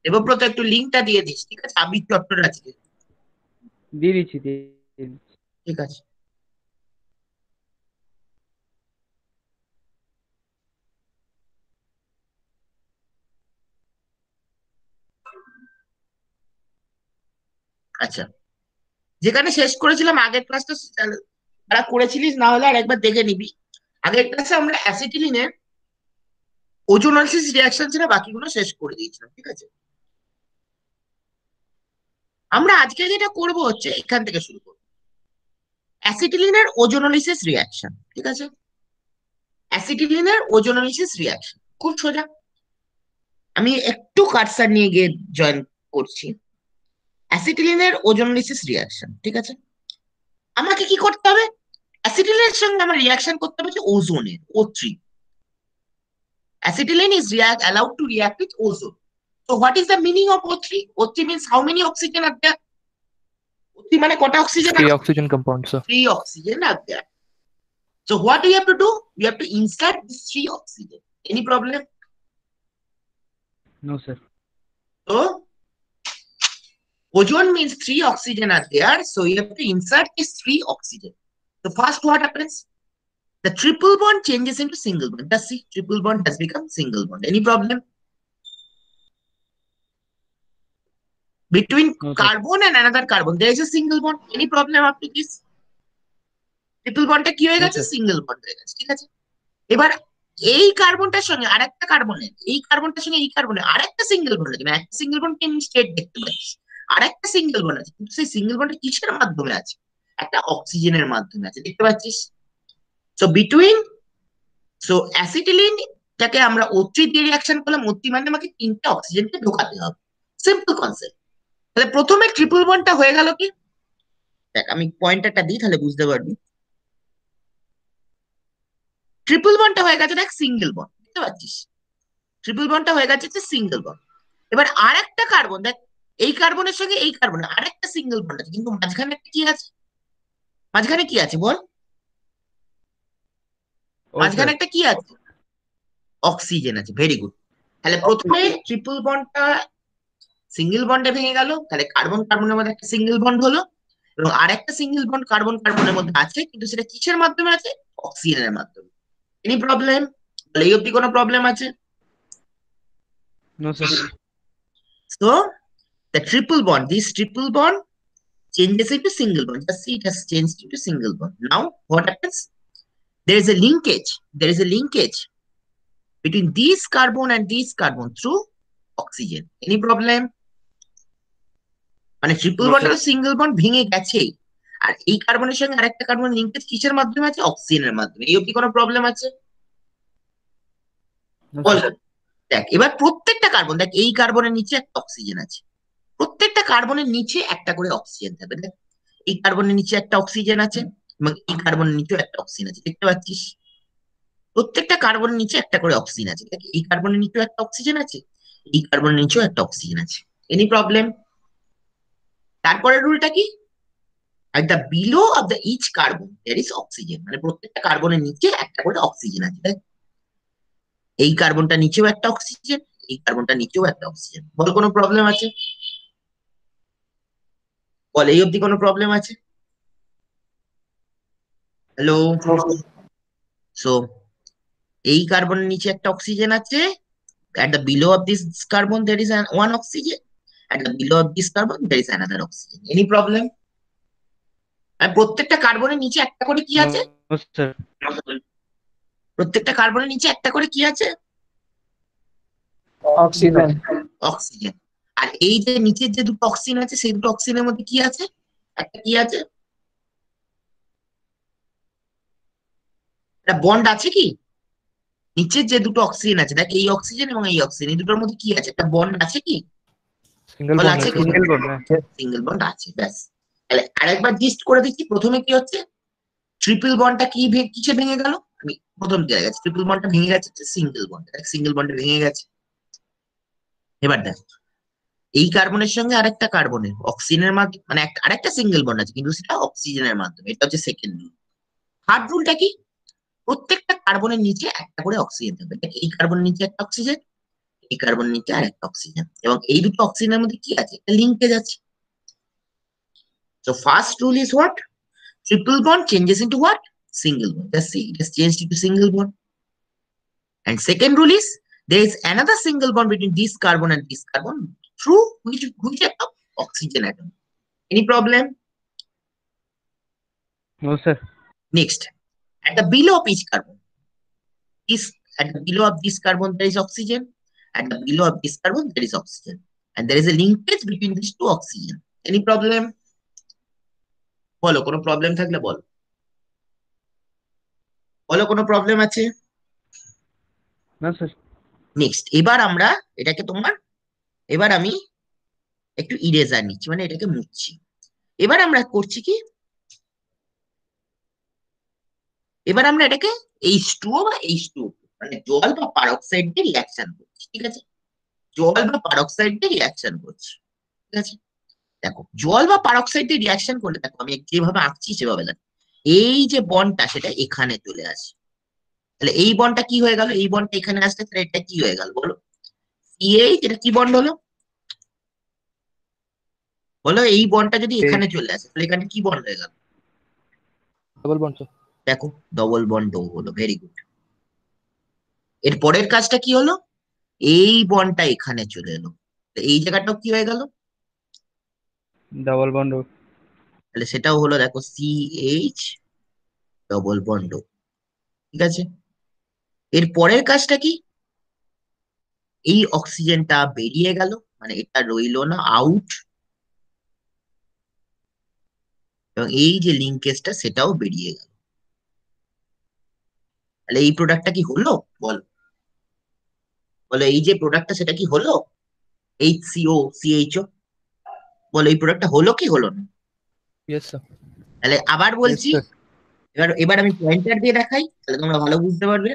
দেবব্রত একটু লিঙ্কটা দিয়ে দিস, ঠিক আছে? আবির চট্টর আজকে। দিয়ে দিচ্ছি, দিয়ে দিচ্ছি। ঠিক আছে। আচ্ছা, যেখানে শেষ করেছিলাম আগের ক্লাসটা, যারা করেছিলিস না হলে আর একবার দেখে নিবি। আগের ক্লাসে আমরা অ্যাসিটিলিনের ওজোনোলাইসিস রিয়াকশন ছিল, বাকিগুলো শেষ করে দিয়েছিলাম, ঠিক আছে? আমরা আজকে যেটা করব হচ্ছে এখান থেকে শুরু করবো, অ্যাসিটিলিনের ওজোনোলাইসিস রিয়াকশন, ঠিক আছে? অ্যাসিটিলিনের ওজোনোলাইসিস রিয়াকশন খুব সোজা। আমি একটু কার্সার নিয়ে গিয়ে জয়েন করছি। অ্যাসিটিলিনের ওজোনোলাইসিস রিয়াকশন, ঠিক আছে? আমাকে কি করতে হবে? অ্যাসিটিলিনের সঙ্গে আমার রিয়াকশন করতে হবে যে ওজোনের, O3। Acetylene is allowed to react with ozone. So what is the meaning of O3? O3 means how many oxygen are there? O3 মানে কটা অক্সিজেন Free আছে? oxygen compound, sir. 3 oxygen are there. So what we have to do? We have to insert this 3 oxygen. Any problem? No sir. So ozone means 3 oxygen are there. So you have to insert this 3 oxygen. So first what happens? The triple bond changes into single bond. Just see, triple bond has become single bond. Any problem? Between no sir. carbon and another carbon, there is a single bond. Any problem up to this? Triple বন্ডটা কি হয়ে no গেছে? Sir. Single bond হয়ে গেছে, ঠিক আছে? এবার এই কার্বনটার সঙ্গে আরেকটা কার্বনের, এই কার্বনটার সঙ্গে এই কার্বনের আরেকটা সিঙ্গেল বন্ড আছে, মানে একটা সিঙ্গেল বন্ড কে স্টেট দেখতে পাচ্ছি, আরেকটা সিঙ্গেল বন্ড আছে, কিন্তু সেই সিঙ্গেল বন্ডটা কিসের মাধ্যমে আছে? একটা অক্সিজেনের মাধ্যমে আছে, দেখতে পাচ্ছিস? সো বিটুইন, সো অ্যাসিটিলিন টাকে আমরা O3 দিয়ে রিয়াকশন করলাম। O3 মানে আমাকে 3টে অক্সিজেনকে ঢোকাতে হবে, সিম্পল কনসেপ্ট। তাহলে প্রথমে ট্রিপল বন্ডটা হয়ে গেল কি? দেখ আমি পয়েন্টারটা দিই তাহলে বুঝতে পারবি। ট্রিপল বন্ডটা হয়ে গেছে দেখ সিঙ্গেল বন্ড, বুঝতে পারছিস? ট্রিপল বন্ডটা হয়ে গেছে সিঙ্গেল বন্ড। এবার আর একটা কার্বন দেখ, এই কার্বনের সঙ্গে এই কার্বনের আরেকটা সিঙ্গেল বন্ড আছে, কিন্তু মাঝখানে একটা কি আছে? মাঝখানে কি আছে বল? ও মাঝখানে স্যার। একটা কি আছে? অক্সিজেন আছে, ভেরি গুড। তাহলে প্রথমে ট্রিপল বন্ডটা সিঙ্গেল বন্ডে ভেঙে গেল, তাহলে কার্বন কার্বনের মধ্যে একটা সিঙ্গেল বন্ড হলো, এবং আরেকটা সিঙ্গেল বন্ড কার্বন কার্বনের মধ্যে আছে, কিন্তু সেটা কিসের মাধ্যমে আছে? অক্সিজেনের মাধ্যমে। Any problem? এই অব্দি কোনো প্রবলেম আছে? No sir. So the triple bond, this triple bond changes into single bond. Just see, it has changed into single bond. Now what happens? There is a linkage. There is a linkage between this carbon and this carbon through oxygen. Any problem? মানে triple no বন্ডে sir. তো single bond ভেঙে গেছেই, আর এই কার্বনের সঙ্গে আরেকটা carbon linkage কিসের মাধ্যমে আছে? অক্সিজেনের মাধ্যমে। এই অব্দি কোনো প্রবলেম আছে? নো বল। স্যার। দেখ এবার প্রত্যেকটা কার্বন, দেখ এই কার্বনের নিচে একটা অক্সিজেন আছে, প্রত্যেকটা কার্বনের নিচে একটা করে অক্সিজেন থাকবে। দেখ এই কার্বনের নিচে একটা অক্সিজেন আছে, এবং এই কার্বনের নিচেও একটা অক্সিজেন আছে, দেখতে পাচ্ছিস? প্রত্যেকটা কার্বনের নিচে একটা করে অক্সিজেন আছে। দেখ এই কার্বনের নিচেও একটা অক্সিজেন আছে, এই কার্বনের নিচেও একটা অক্সিজেন আছে। Any problem? তারপরের রুলটা কি? at the below of the each carbon there is oxygen, মানে প্রত্যেকটা কার্বনের নিচে একটা করে অক্সিজেন আছে। দেখ এই কার্বনটা নিচেও একটা অক্সিজেন, এই কার্বনটা নিচেও একটা অক্সিজেন। বল কোনো প্রবলেম আছে? বল এই অব্দি কোনো প্রবলেম আছে? হ্যালো? সো এই কার্বনের নিচে একটা অক্সিজেন আছে, at the below of this carbon there is one oxygen, at the below of this carbon there is another oxygen. Any problem? আর প্রত্যেকটা কার্বনের নিচে একটা করে কি নো আছে? স্যার। প্রত্যেকটা কার্বনের নিচে একটা করে কি আছে? অক্সিজেন। অক্সিজেন। আর এই যে নিচের যে দুটো অক্সিজেন আছে, সেই দুটো অক্সিজেনের মধ্যে কি আছে? একটা কি আছে? একটা বন্ড আছে কি? নিচের যে দুটো অক্সিজেন আছে, দেখ এই অক্সিজেন এবং এই অক্সিজেন, এই দুটোর মধ্যে কি আছে? একটা বন্ড আছে কি? Single বল bond, আছে কি? sir. Single bond. Single bond আছে, ব্যাস। তাহলে আরেকবার জিস্ট করে দিচ্ছি, প্রথমে কি হচ্ছে? ট্রিপল বন্ডটা কি কিসে ভেঙে গেল? আমি প্রথম দিয়ে গেছে, ট্রিপল বন্ডটা ভেঙে গেছে সিঙ্গেল বন্ড, দেখ সিঙ্গেল বন্ডে ভেঙে গেছে। এবার দেখ এই কার্বনের সঙ্গে আরেকটা কার্বনের অক্সিজেনের মাধ্যমে, মানে আরেকটা সিঙ্গেল বন্ড আছে, কিন্তু সেটা অক্সিজেনের মাধ্যমে। এটা হচ্ছে সেকেন্ড রুল। থার্ড রুলটা কি? প্রত্যেকটা কার্বনের নিচে একটা করে অক্সিজেন থাকবে। দেখ এই কার্বনের নিচে একটা অক্সিজেন, এই কার্বনের নিচে আর একটা অক্সিজেন, এবং এই দুটো অক্সিজেনের মধ্যে কি আছে, একটা লিঙ্কেজ আছে। So first rule is what? Triple bond changes into what? Single bond. Just see, it has changed into single bond. And second rule is there is another single bond between this carbon and this carbon through which atom? Oxygen atom. Any problem? No, sir. Next, at the below of each carbon, this at the below of this carbon there is oxygen. At the below of this carbon there is oxygen, and there is a linkage between these two oxygen. Any problem? বলো, কোনো problem থাকলে বলো, বলো কোনো problem আছে? No, sir. Next, এবার আমরা এটাকে এবার আমি একটু ইরেজার নিচ্ছি, মানে এটাকে মুছছি। এবার আমরা করছি কি, এবার আমরা এটাকে H2O বা H2O, মানে জল বা পারক্সাইড দিয়ে রিয়াকশন করছি, ঠিক আছে? জল বা পারক্সাইড দিয়ে রিয়াকশন করছি, ঠিক আছে? দেখো, জল বা পারক্সাইড দিয়ে রিয়াকশন করলে দেখো আমি যেভাবে আঁকছি সেভাবে দেখো, এই যে বন্ডটা সেটা এখানে চলে আসে। তাহলে এই বন্ডটা কি হয়ে গেল, এই বন্ডটা এখানে আসছে, তাহলে এটা কি হয়ে গেল বলো? CH, এটা কি বন্ড হলো বলো? এই বন্ডটা যদি এখানে চলে আসে তাহলে এখানে কি বন্ড হয়ে গেল? Double bond, sir. দেখো, ডবল বন্ড হলো, ভেরি গুড। এর পরের কাজটা কি হলো, এই বন্ডটা এখানে চলে এলো, তো এই জায়গাটাও কি হয়ে গেল? Double bond. তাহলে সেটাও হলো, দেখো CH ডবল বন্ড, ঠিক আছে? এর পরের কাজটা কি, এই অক্সিজেনটা বেরিয়ে গেল, মানে এটা রইলো না, আউট, এবং এই যে লিঙ্কেজটা সেটাও বেরিয়ে গেল। তাহলে এই প্রোডাক্টটা কি হলো বল, বলো এই যে প্রোডাক্টটা সেটা কি হলো? HCO CHO, বলো এই প্রোডাক্টটা হলো কি হলো না? Yes, sir. তাহলে আবার Yes, বলছি, sir. এবার আমি পয়েন্টার দিয়ে দেখাই, তাহলে তোমরা ভালো বুঝতে পারবে।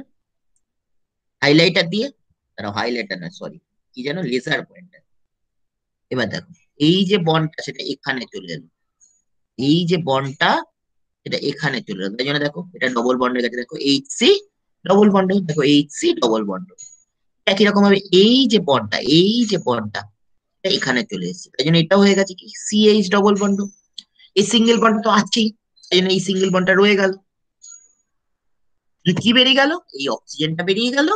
হাইলাইটার দিয়ে, তারা হাইলাইটার না, সরি, কি যেন, লেজার পয়েন্টার। এবার দেখো, এই যে বন্ডটা সেটা এখানে চলে এলো, এই যে বন্ডটা এটা এখানে চলে এলো, তাই জন্য দেখো এটা ডবল বন্ডের কাছে, দেখো HC ডবল বন্ড, দেখো HC ডবল বন্ড। একই রকম ভাবে এই যে বন্ডটা এটা এখানে চলে এসেছে, তাই জন্য এটাও হয়ে গেছে কি, CH ডবল বন্ড। এই সিঙ্গেল বন্ড তো আছেই, তাই জন্য এই সিঙ্গেল বন্ডটা রয়ে গেল। কি বেরিয়ে গেল, এই অক্সিজেনটা বেরিয়ে গেল,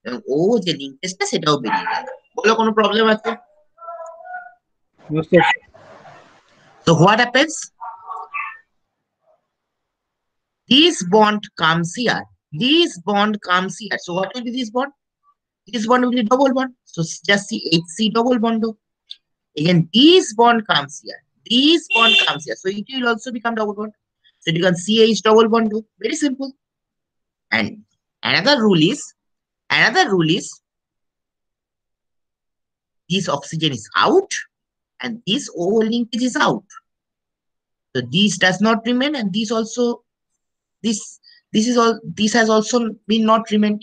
এবং ও যে লিঙ্কেজটা সেটাও বেরিয়ে গেল। বলো কোনো প্রবলেম আছে? No, sir. So what happens? This bond comes here. This bond comes here. So what will be this bond? This bond will be double bond. So just see HC double bond. Again, this bond comes here. This bond comes here. So it will also become double bond. So it becomes CH double bond. Very simple. And another rule is this oxygen is out and this O linkage is out. So this does not remain, and this also this this has also been not remained.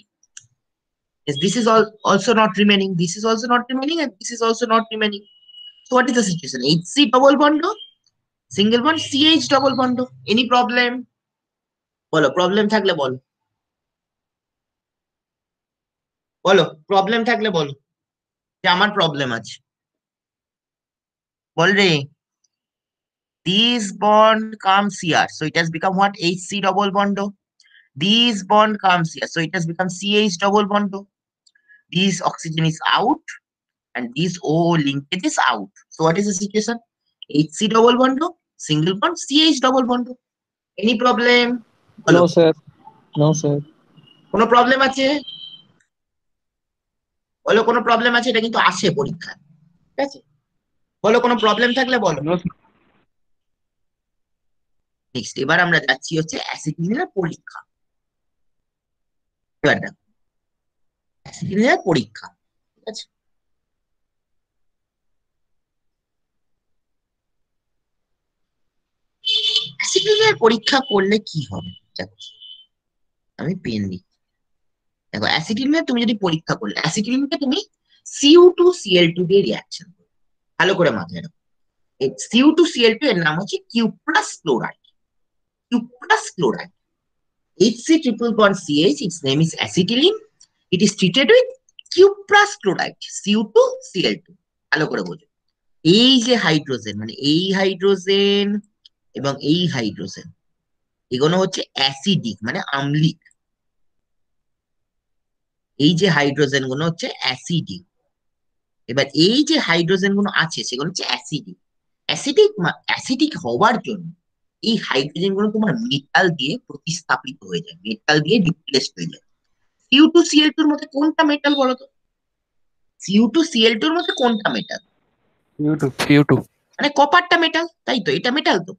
Yes, this is all also not remaining. This is also not remaining, and this is also not remaining. So what is the situation? HC double bond, single bond, CH double bond. Any problem? বলো, problem থাকলে বলো, বলো problem থাকলে বলো, যে আমার problem আছে, বল রে। This bond comes here, so it has become what? HC double bond. This bond comes here, so it has become CH double bond. This oxygen is out, and this O linkage is out. So what is the situation? HC double bond, single bond, CH double bond. Any problem? বলো, No, sir. No, sir. কোনো problem আছে? বলো কোনো problem আছে, এটা কিন্তু আসে পরীক্ষা, ঠিক আছে? বলো কোনো প্রবলেম থাকলে বলো। No, sir. নেক্সট, এবার আমরা যাচ্ছি হচ্ছে অ্যাসিটিলিনের পরীক্ষা। এবার দেখো অ্যাসিটিলিনের পরীক্ষা, ঠিক আছে? অ্যাসিটিলিনের পরীক্ষা করলে কি হবে, দেখো আমি পেন দিচ্ছি। দেখো অ্যাসিটিলিনের তুমি যদি পরীক্ষা করলে, অ্যাসিটিলিনকে তুমি Cu2Cl2 দিয়ে রিয়াকশন করবে, ভালো করে মাথায় রাখো। Cu2Cl2 এর নাম হচ্ছে cuprous chloride, cuprous chloride. HC triple bond CH, its name is acetylene. It is treated with cuprous chloride Cu2Cl2, ভালো করে বোঝো। এই যে হাইড্রোজেন, মানে এই হাইড্রোজেন এবং এই হাইড্রোজেন, এগুলো হচ্ছে অ্যাসিডিক মানে আম্লিক। এই যে হাইড্রোজেন গুলো হচ্ছে অ্যাসিডিক। এবার এই যে হাইড্রোজেন গুলো আছে সেগুলো হচ্ছে অ্যাসিডিক। অ্যাসিডিক হওয়ার জন্য এই হাইড্রোজেন গুলো তোমার মেটাল দিয়ে প্রতিস্থাপিত হয়ে যায়, মেটাল দিয়ে রিপ্লেস হয়ে যায়। Cu2Cl2 এর মধ্যে কোনটা মেটাল বলো তো? Cu2Cl2 এর মধ্যে কোনটা মেটাল? ইউটিউব। CO2. মানে কপারটা মেটাল, তাই তো? এটা মেটাল তো,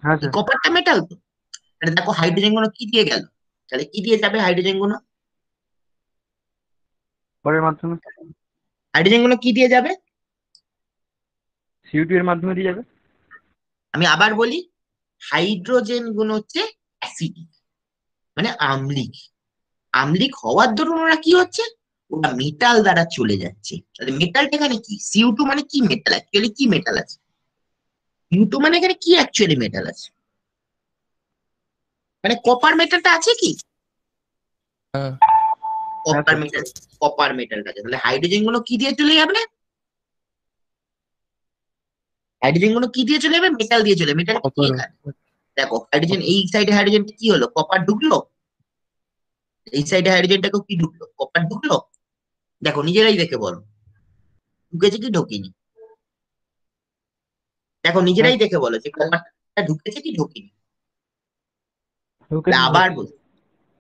হ্যাঁ এই স্যার। কপারটা মেটাল তো। তাহলে দেখো হাইড্রোজেন গুলো কি দিয়ে গেল, তাহলে কি দিয়ে যাবে হাইড্রোজেন গুলো? পরের মাধ্যমে হাইড্রোজেন গুলো কি দিয়ে যাবে? সিইউটি এর মাধ্যমে দিয়ে যাবে। আমি আবার বলি, হাইড্রোজেন গুলো হচ্ছে অ্যাসিডিক মানে আম্লিক। আম্লিক হওয়ার দরুন ওরা কি হচ্ছে, ওরা মেটাল দ্বারা চলে যাচ্ছে। তাহলে মেটালটা এখানে কি? Cu2 মানে কি মেটাল, অ্যাকচুয়ালি কি মেটাল আছে? Cu2 মানে এখানে কি অ্যাকচুয়ালি মেটাল আছে? মানে কপার মেটালটা আছে কি? হ্যাঁ। হ্যাঁ কপার স্যার। মেটাল, কপার মেটালটা আছে। তাহলে হাইড্রোজেন গুলো কি দিয়ে চলে যাবে? হাইড্রোজেন গুলো কি দিয়ে চলে যাবে? মেটাল দিয়ে চলে। মেটাল কি Copper. এখানে? দেখো হাইড্রোজেন, এই সাইডে হাইড্রোজেনটা কি হলো? কপার ঢুকলো। এই সাইডে হাইড্রোজেনটাকেও কি ঢুকলো? কপার ঢুকলো। দেখো নিজেরাই দেখে বলো, ঢুকেছে কি ঢোকেনি? দেখো হ্যাঁ নিজেরাই দেখে বলো যে কপারটা ঢুকেছে কি ঢোকেনি। ঢুকেছে স্যার। আবার বল,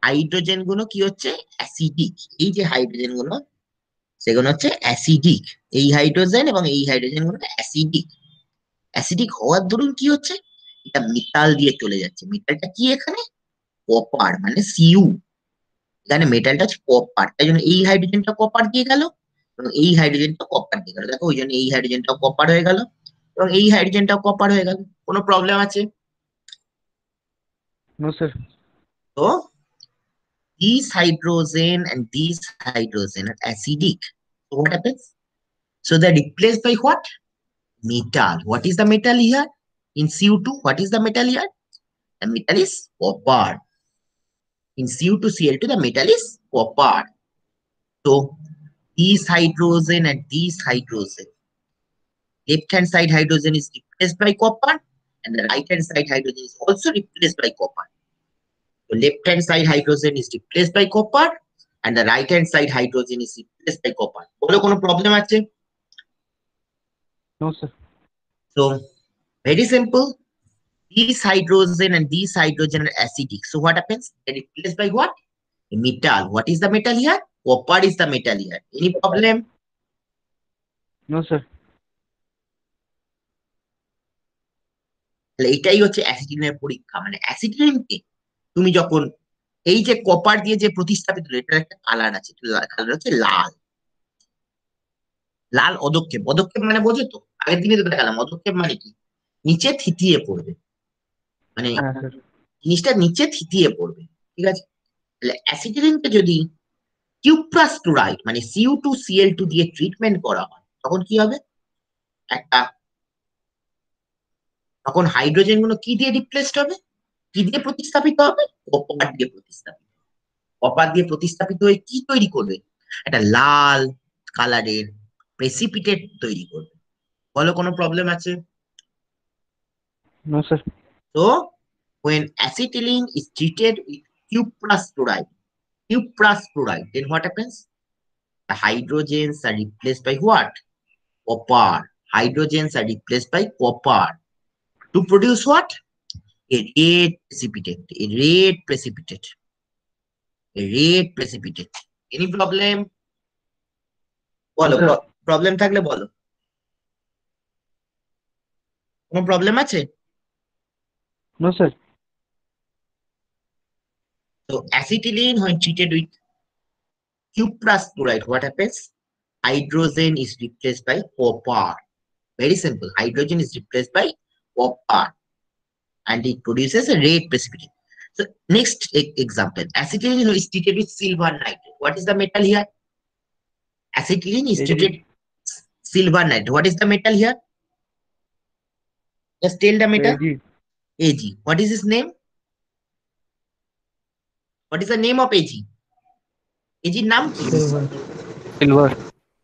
হাইড্রোজেন গুলো কি হচ্ছে? অ্যাসিডিক। এই যে হাইড্রোজেন গুলো, সেগুলো হচ্ছে অ্যাসিডিক। এই হাইড্রোজেন এবং এই হাইড্রোজেন গুলো অ্যাসিডিক। অ্যাসিডিক হওয়ার দরুন কি হচ্ছে, এটা মেটাল দিয়ে চলে যাচ্ছে। মেটালটা কি এখানে? কপার মানে Cu। এখানে মেটালটা হচ্ছে কপার, তাই জন্য এই হাইড্রোজেনটা কপার দিয়ে গেল এবং এই হাইড্রোজেনটা কপার দিয়ে গেল। দেখো ওই জন্য এই হাইড্রোজেনটাও কপার হয়ে গেল এবং এই হাইড্রোজেনটাও কপার হয়ে গেল। কোনো প্রবলেম আছে? No sir. তো these hydrogen and these hydrogen are acidic. So what happens? So they're replaced by what? Metal. What is the metal here? In Cu2, what is the metal here? The metal is copper. In Cu2Cl2, the metal is copper. So these hydrogen and these hydrogen, left hand side hydrogen is replaced by copper and the right hand side hydrogen is also replaced by copper. So left hand side hydrogen is replaced by copper and the right hand side hydrogen is replaced by copper. বলো কোনো problem আছে? No sir. So very simple. These hydrogen and these hydrogen are acidic. So what happens? They're replaced by what? A metal. What is the metal here? Copper is the metal here. Any problem? No sir. তাহলে এটাই হচ্ছে অ্যাসিটিলিনের পরীক্ষা। মানে অ্যাসিটিলিনকে তুমি যখন এই যে copper দিয়ে যে প্রতিস্থাপিত হলো, এটার একটা কালার আছে, কালার হচ্ছে লাল। লাল অদক্ষেপ, অদক্ষেপ মানে বোঝো তো? আগের দিনে তো দেখালাম অদক্ষেপ মানে কি, নিচে থিতিয়ে পড়বে, মানে হ্যাঁ স্যার। জিনিসটা নিচে থিতিয়ে পড়বে। ঠিক আছে? তাহলে অ্যাসিটিলিনকে যদি কিউপ্রাস ক্লোরাইড মানে Cu2Cl2 দিয়ে ট্রিটমেন্ট করা হয়, তখন কি হবে? একটা, তখন হাইড্রোজেন গুলো কি দিয়ে রিপ্লেসড হবে? কি দিয়ে প্রতিস্থাপিত হবে? কপার দিয়ে প্রতিস্থাপিত। কপার দিয়ে প্রতিস্থাপিত হয়ে কি তৈরি করবে? একটা লাল কালারের প্রেসিপিটেট তৈরি করবে। বলো কোনো প্রবলেম আছে? No sir. তো when acetylene is treated with cuprous chloride, then what happens? The hydrogens are replaced by what? Copper. Hydrogens are replaced by copper to produce what? A red precipitate. A red precipitate. A red precipitate. Any problem? No বলো, sir. Problem থাকলে বলো। কোনো problem আছে? No sir. So acetylene when treated with cuprous chloride, what happens? Hydrogen is replaced by copper. Very simple. Hydrogen is replaced by copper and it produces a red precipitate. So next example, acetylene is treated with silver nitrate. What is the metal here? Acetylene is AG. treated silver nitrate. What is the metal here? Just tell the metal. AG. Ag. What is his name? What is the name of Ag? এজির নাম কি? Silver. Silver.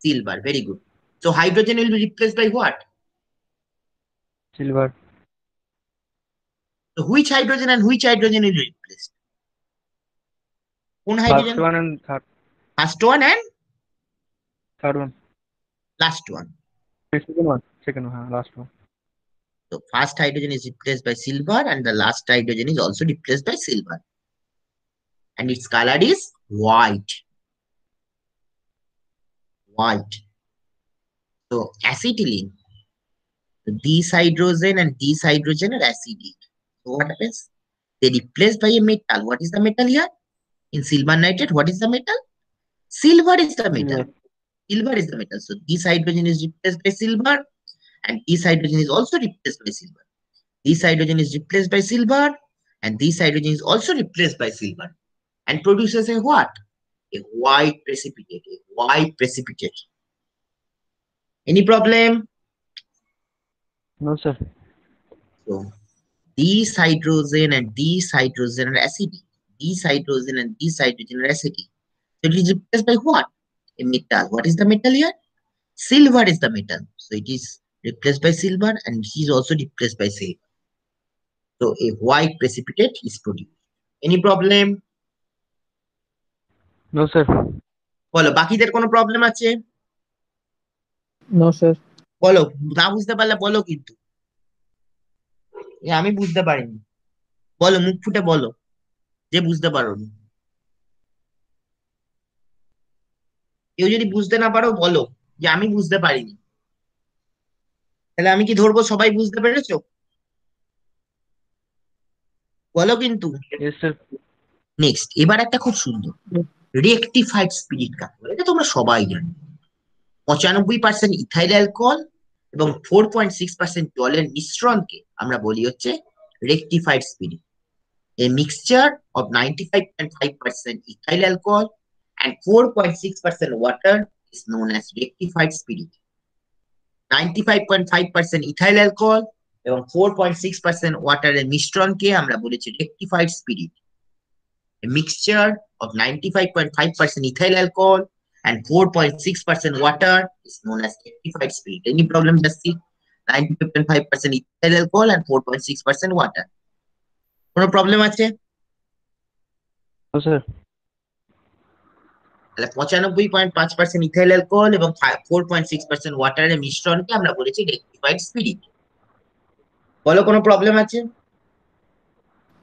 Silver, very good. So hydrogen will be replaced by what? Silver. So which hydrogen and which hydrogen will be replaced? কোন First hydrogen? one and first one and third one. Last one. Second one. Second one. Last one. So first hydrogen is replaced by silver and the last hydrogen is also replaced by silver. And its color is white. White. So acetylene. So these hydrogen and these hydrogen are acidic. So what happens? They replaced by a metal. What is the metal here? In silver nitrate, what is the metal? Silver is the metal. Silver. Silver is the metal. So this hydrogen is replaced by silver and this hydrogen is also replaced by silver. This hydrogen is replaced by silver and this hydrogen is also replaced by silver and produces a what? A white precipitate. A white precipitate. Any problem? No, sir. So these hydrogen and these hydrogen are acidic. These hydrogen and these hydrogen are acidic. So it is replaced by what? A metal. What is the metal here? Silver is the metal. So it is replaced by silver and it is also replaced by silver. So a white precipitate is produced. Any problem? No, sir. বলো, বাকিদের কোনো problem আছে? No, sir. বলো, না বুঝতে পারলে বলো কিন্তু। আমি বুঝতে পারিনি, বলো, মুখ ফুটে বলো যে বুঝতে পারোনি। কেউ যদি বুঝতে না পারো বলো যে আমি বুঝতে পারিনি, তাহলে আমি কি ধরবো সবাই বুঝতে পেরেছো? বলো কিন্তু। Yes, sir. নেক্সট, এবার একটা খুব সুন্দর রেকটিফাইড স্পিরিট কাকে বলে, এটা তোমরা সবাই জানো। 95% ইথাইল অ্যালকোহল এবং 4.6% জলের মিশ্রণকে আমরা বলি হচ্ছে rectified spirit. A mixture of 95.5% ethyl alcohol and 4.6% water is known as rectified spirit. 95.5% ethyl alcohol এবং 4.6% ওয়াটারের মিশ্রণকে আমরা বলেছি rectified spirit. A mixture of 95.5% ethyl alcohol and 4.6% water is known as rectified spirit. Any problem, Justin? 95.5% ethyl alcohol and 4.6% water. কোনো problem আছে? No, sir. তাহলে 95.5% ethyl alcohol এবং 4.6% ওয়াটারের মিশ্রণকে আমরা বলেছি rectified spirit. বলো, কোনো প্রবলেম আছে?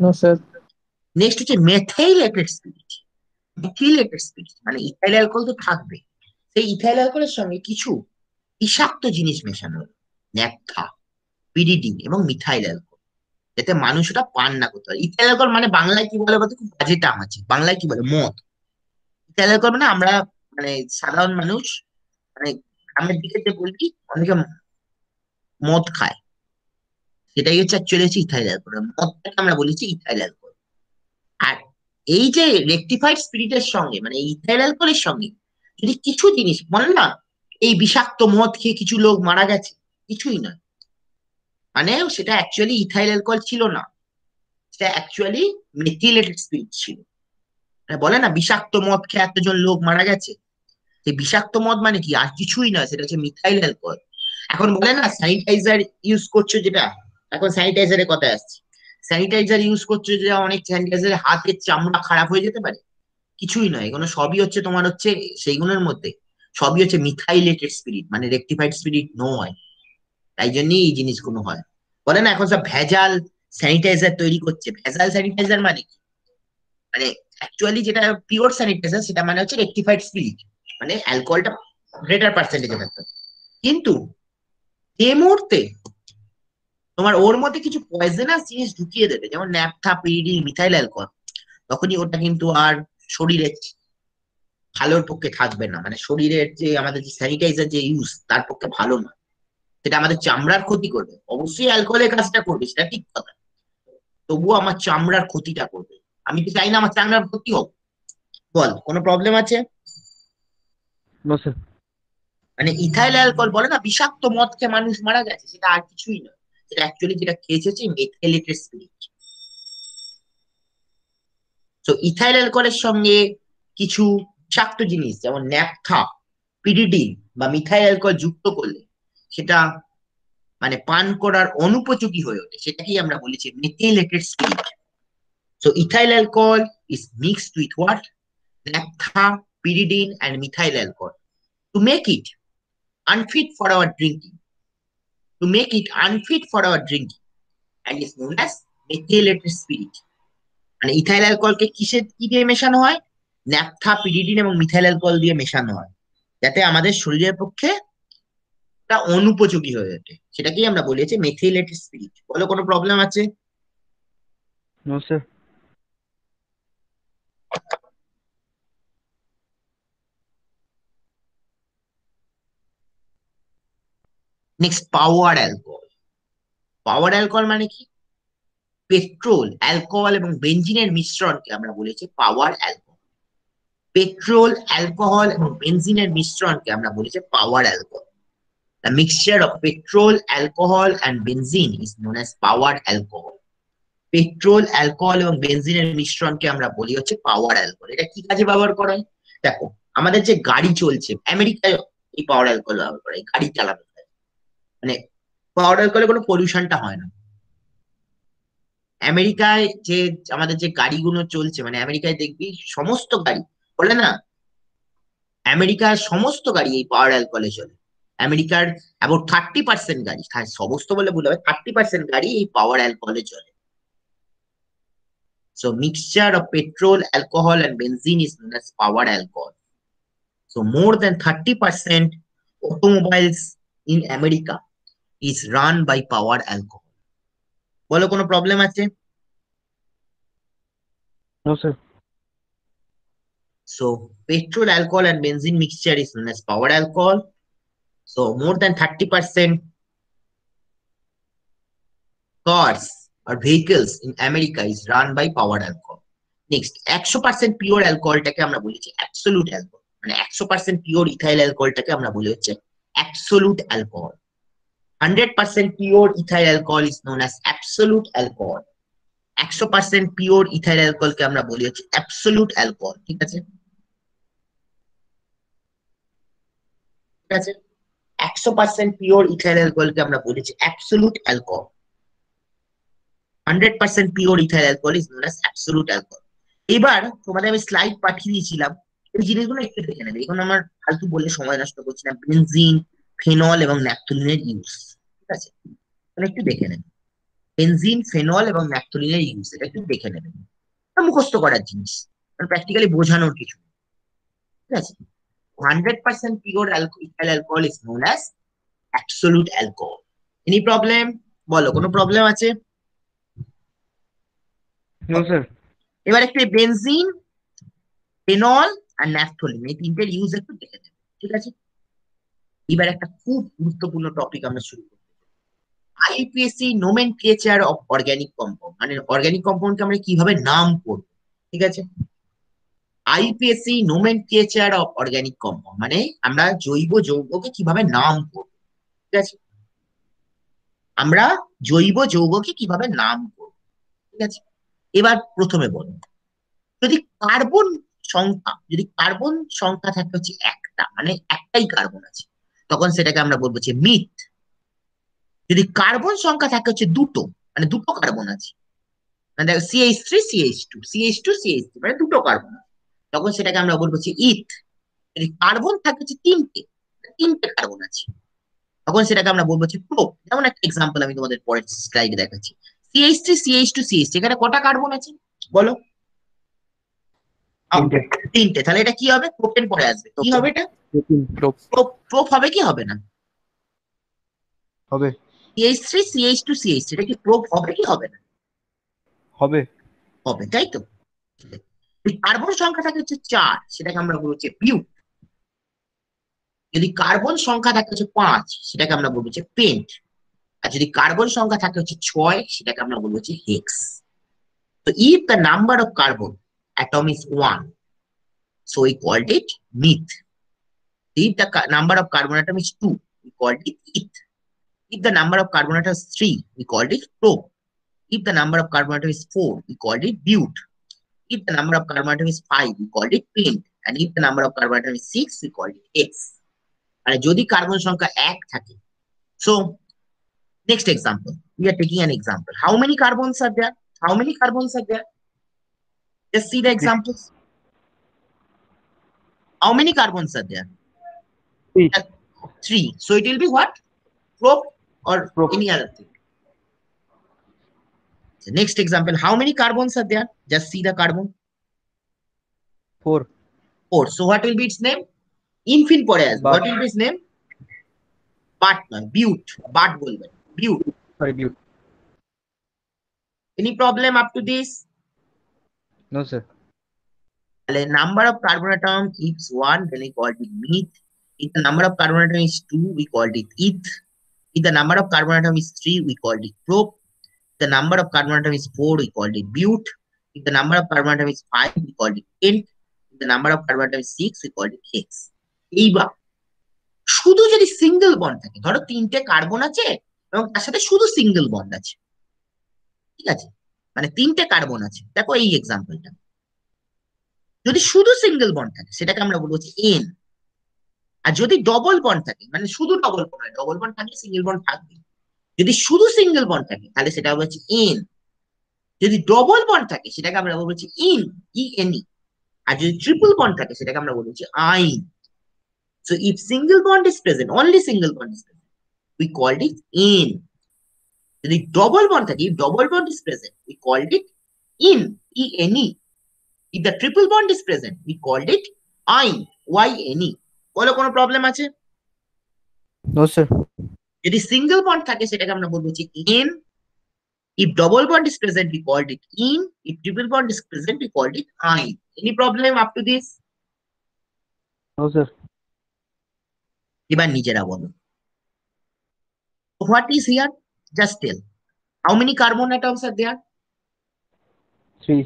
No, sir. নেক্সট হচ্ছে মেথাইলেটেড স্পিরিট। মেথিলেটেড স্পিরিট মানে ইথাইল অ্যালকোহল তো থাকবে, সেই ইথাইল অ্যালকোহলের সঙ্গে কিছু বিষাক্ত জিনিস মেশানো হলো, ন্যাপথা, পিরিডিন এবং মিথাইল অ্যালকোহল, যাতে মানুষ ওটা পান না করতে পারে। ইথাইল অ্যালকোহল মানে বাংলায় কি বলে বলতে, খুব বাজে টার্ম আছে, বাংলায় কি বলে, মদ। ইথাইল অ্যালকোহল মানে আমরা, মানে সাধারণ মানুষ, মানে গ্রামের দিকে যে বলবি অনেকে মদ খায়, সেটাই হচ্ছে অ্যাকচুয়ালি হচ্ছে ইথাইল অ্যালকোহল। মদটাকে আমরা বলেছি ইথাইল অ্যালকোহল। আর এই যে রেকটিফাইড স্পিরিটের সঙ্গে মানে ইথাইল অ্যালকোহলের সঙ্গে যদি কিছু জিনিস বলে না, এই বিষাক্ত মদ খেয়ে কিছু লোক মারা গেছে, কিছুই নয়, মানে সেটা অ্যাকচুয়ালি ইথাইল অ্যালকোহল ছিল না, সেটা অ্যাকচুয়ালি মেথিলেটেড স্পিরিট ছিল। মানে বলে না বিষাক্ত মদ খেয়ে এতজন লোক মারা গেছে, সেই বিষাক্ত মদ মানে কি আর কিছুই নয়, সেটা হচ্ছে মিথাইল অ্যালকোহল। এখন বলে না স্যানিটাইজার ইউজ করছো, যেটা এখন স্যানিটাইজারের কথা আসছে, স্যানিটাইজার ইউজ করছো, যে অনেক স্যানিটাইজারের হাতের চামড়া খারাপ হয়ে যেতে পারে, কিছুই নয়, এগুলো সবই হচ্ছে তোমার হচ্ছে সেইগুলোর মধ্যে সবই হচ্ছে মিথাইলেটেড স্পিরিট, মানে রেকটিফাইড স্পিরিট নয়। তাই জন্যই এই জিনিসগুলো হয়। বলে না এখন সব ভেজাল স্যানিটাইজার তৈরি করছে, ভেজাল স্যানিটাইজার মানে কি, মানে অ্যাকচুয়ালি যেটা পিওর স্যানিটাইজার সেটা মানে হচ্ছে রেকটিফাইড স্পিরিট, মানে অ্যালকোহলটা গ্রেটার পার্সেন্টেজে থাকতো, কিন্তু যে মুহূর্তে তোমার ওর মধ্যে কিছু পয়জনাস জিনিস ঢুকিয়ে দেবে, যেমন ন্যাপথা, পিরিডিন, মিথাইল অ্যালকোহল, তখনই ওটা কিন্তু আর শরীরে ভালোর পক্ষে থাকবে না, মানে শরীরের যে আমাদের যে স্যানিটাইজার যে ইউজ তার পক্ষে ভালো না, সেটা আমাদের চামড়ার ক্ষতি করবে। অবশ্যই অ্যালকোহলের কাজটা করবে, সেটা ঠিক কথা, তবুও আমার চামড়ার ক্ষতিটা করবে। আমি তো চাই না আমার চামড়ার ক্ষতি হোক। বল, কোনো প্রবলেম আছে? No, sir. মানে ইথাইল অ্যালকোহল বলে না বিষাক্ত মদ খেয়ে মানুষ মারা গেছে, সেটা আর কিছুই নয়, সেটা অ্যাকচুয়ালি যেটা খেয়েছে হচ্ছে মেথাইলেটেড স্পিরিট। তো ইথাইল অ্যালকোহলের সঙ্গে কিছু বিষাক্ত জিনিস যেমন ন্যাপথা, পিরিডিন বা মিথাইল অ্যালকোহল যুক্ত করলে সেটা মানে পান করার অনুপযোগী হয়ে ওঠে, সেটাকেই আমরা বলেছি methylated spirit. So ethyl alcohol is mixed with what? naphtha, pyridine, and methyl alcohol to make it unfit for our drinking. To make it unfit for our drinking, and is known as methylated spirit. মানে ethyl অ্যালকোহলকে কি দিয়ে মেশানো হয়? Naphtha, pyridine এবং methyl alcohol দিয়ে মেশানো হয়, যাতে আমাদের শরীরের পক্ষে তা অনুপযোগী হয়ে ওঠে, সেটাকেই আমরা বলেছি মেথিলেটেড স্পিরিট। বলো কোনো প্রবলেম আছে? No sir. Next power alcohol. Power alcohol মানে কি? পেট্রোল, অ্যালকোহল এবং বেনজিনের মিশ্রণকে আমরা বলেছি পাওয়ার অ্যালকোহল। পেট্রোল, অ্যালকোহল এবং বেনজিনের মিশ্রণকে আমরা বলেছি পাওয়ার alcohol. The mixture of petrol, alcohol and benzene is known as power alcohol. Petrol, alcohol এবং বেনজিনের মিশ্রণকে আমরা বলি হচ্ছে পাওয়ার অ্যালকোহল। এটা কি কাজে ব্যবহার করা হয়? দেখো, আমাদের যে গাড়ি চলছে, আমেরিকায় এই পাওয়ার অ্যালকোহল ব্যবহার করে গাড়ি চালানো হয়। মানে পাওয়ার অ্যালকোহলে কোনো পলিউশনটা হয় না। আমেরিকায় যে আমাদের যে গাড়িগুলো চলছে, মানে আমেরিকায় দেখবি সমস্ত গাড়ি, বলে না আমেরিকার সমস্ত গাড়ি এই পাওয়ার অ্যালকোহলে চলে। আমেরিকার অ্যাবাউট 30% গাড়ি, হ্যাঁ সমস্ত বলে ভুল হবে, 30% গাড়ি এই পাওয়ার অ্যালকোহলে চলে। So mixture of petrol, alcohol and benzene is known as power alcohol. So more than 30% automobiles in America is run by power alcohol. বলো কোনো প্রবলেম আছে? No sir. So petrol, alcohol and benzene mixture is known as power alcohol. So more than 30% cars or vehicles in America is run by power alcohol. Next, 100% pure অ্যালকোহলটাকে আমরা বলেছি absolute alcohol. মানে 100% pure ethyl অ্যালকোহলটাকে আমরা বলি হচ্ছে absolute alcohol. 100% pure ethyl alcohol is known as absolute alcohol. 100% pure ethyl অ্যালকোহলকে আমরা বলি হচ্ছে অ্যাবসোলুট অ্যালকোহল। ঠিক আছে, ঠিক আছে। 100% পিওর ইথাইল অ্যালকোহলকে আমরা বলেছি absolute alcohol. 100% pure ethyl alcohol is known as absolute alcohol. এবার তোমাদের আমি স্লাইড পাঠিয়ে দিয়েছিলাম, এই জিনিসগুলো একটু দেখে নেবে। এখন আমার ফালতু বলে সময় নষ্ট করছি না। বেনজিন, ফেনল এবং ন্যাপথলিনের ইউজ, ঠিক আছে, তাহলে একটু দেখে নেবে। বেনজিন, ফেনল এবং ন্যাপথলিনের ইউজ, এটা একটু দেখে নেবে। এটা মুখস্থ করার জিনিস, প্র্যাকটিক্যালি বোঝানোর কিছু, ঠিক আছে। 100% pure ethyl alcohol is known as absolute alcohol. Any problem? বলো কোনো প্রবলেম আছে? No sir. এবার একটু বেনজিন, ফেনল আর ন্যাপথলিন এই তিনটের ইউজ একটু দেখে নেবে, ঠিক আছে। এবার একটা খুব গুরুত্বপূর্ণ টপিক আমরা শুরু করব, IPSC nomenclature of organic compound. মানে অর্গানিক কম্পাউন্ডকে আমরা কিভাবে নাম করব, ঠিক আছে। IPSC nomenclature of organic compound মানে আমরা জৈব যৌগকে কিভাবে নাম করব, ঠিক আছে। আমরা জৈব যৌগকে কিভাবে নাম করব, ঠিক আছে। এবার প্রথমে বলো, যদি কার্বন সংখ্যা থাকে হচ্ছে একটা, মানে একটাই কার্বন আছে, তখন সেটাকে আমরা বলবো যে মিথ। যদি কার্বন সংখ্যা থাকে হচ্ছে দুটো, মানে দুটো কার্বন আছে, মানে দেখো CH3 CH2 CH2 CH3 মানে দুটো কার্বন, তখন সেটাকে আমরা বলবো যে ইথ। যদি কার্বন থাকে হচ্ছে তিনটে, তিনটে কার্বন আছে, তখন সেটাকে আমরা বলবো যে প্রোপ। যেমন একটা এক্সাম্পল আমি তোমাদের পরের স্লাইডে দেখাচ্ছি। CH3 CH2 CH3 এখানে কটা কার্বন আছে বলো? তিনটে। তিনটে। তাহলে এটা কি হবে? প্রোপেন পরে আসবে, কি হবে এটা? প্রোপ। প্রোপ হবে কি হবে না? হবে। CH3 CH2 CH3 এটা কি প্রোপ হবে কি হবে না? হবে। হবে, তাই তো। কার্বন সংখ্যা থাকে হচ্ছে 4, সেটাকে আমরা বলবো যে বিউট। যদি কার্বন সংখ্যা থাকে হচ্ছে 5, সেটাকে আমরা বলবো যে পেন্ট। আর যদি কার্বন সংখ্যা থাকে হচ্ছে 6, সেটাকে আমরা বলবো যে হেক্স। তো if the number of carbon atom is 1, so we called it meth. If the number of carbon atom is 2, we called it eth. If the number of carbon atom is 3, we called it prop. If the number of carbon atom is 4, we called it but. If the number of carbon atom is 5, we called it pent. and if the number of carbon atom is 6 we call it X. মানে যদি carbon সংখ্যা 1 থাকে, so next example, we are taking an example. How many carbons are there? How many carbons are there? Just see the examples. How many carbons are there? 3. 3. So it will be what? Prop or Prop. any other thing. So next example, how many carbons are there? Just see the carbon. 4. 4. So what will be its name? Infin পরে আসবে. But. What will be its name? But নয়, But. But বলবেন. But. Sorry, but. Any problem up to this? No, sir. The number of carbon atom is 1, then we called it meth. If the number of carbon atom is 2, we called it eth. If the number of carbon atom is 3, we called it prop. If the number of carbon atom is 4, we called it but. If the number of carbon atom is 5, we called it pent. If the number of carbon atom is 6, we called it hex. এইবার শুধু যদি single bond থাকে, ধরো 3টে carbon আছে এবং তার সাথে শুধু সিঙ্গেল বন্ড আছে, ঠিক আছে, মানে 3টে কার্বন আছে, দেখো এই এক্সাম্পলটা, যদি শুধু সিঙ্গেল বন্ড থাকে সেটাকে আমরা বলবো হচ্ছে এন। আর যদি ডবল বন্ড থাকে, মানে শুধু ডবল বন্ড, ডবল বন্ড থাকলে সিঙ্গেল বন্ড থাকবে, যদি শুধু সিঙ্গেল বন্ড থাকে তাহলে সেটা হচ্ছে এন। যদি ডবল বন্ড থাকে সেটাকে আমরা বলবো হচ্ছে ইন, ইএনই। আর যদি ট্রিপল বন্ড থাকে সেটাকে আমরা বলবো হচ্ছে আইন। So if single bond is present, only single bond is present, we called it in. যদি double bond থাকে, if double bond is present, we called it in, E-N-E. If the triple bond is present, we called it ine, Y-N-E. বলো কোনো problem আছে? No, sir. যদি single bond থাকে সেটাকে আমরা বলবো হচ্ছে in. If double bond is present, we called it in. If triple bond is present, we called it ine. Any problem up to this? No, sir. এবার নিজেরা বলো। What is here? Just tell. How many carbon atoms are there? 3.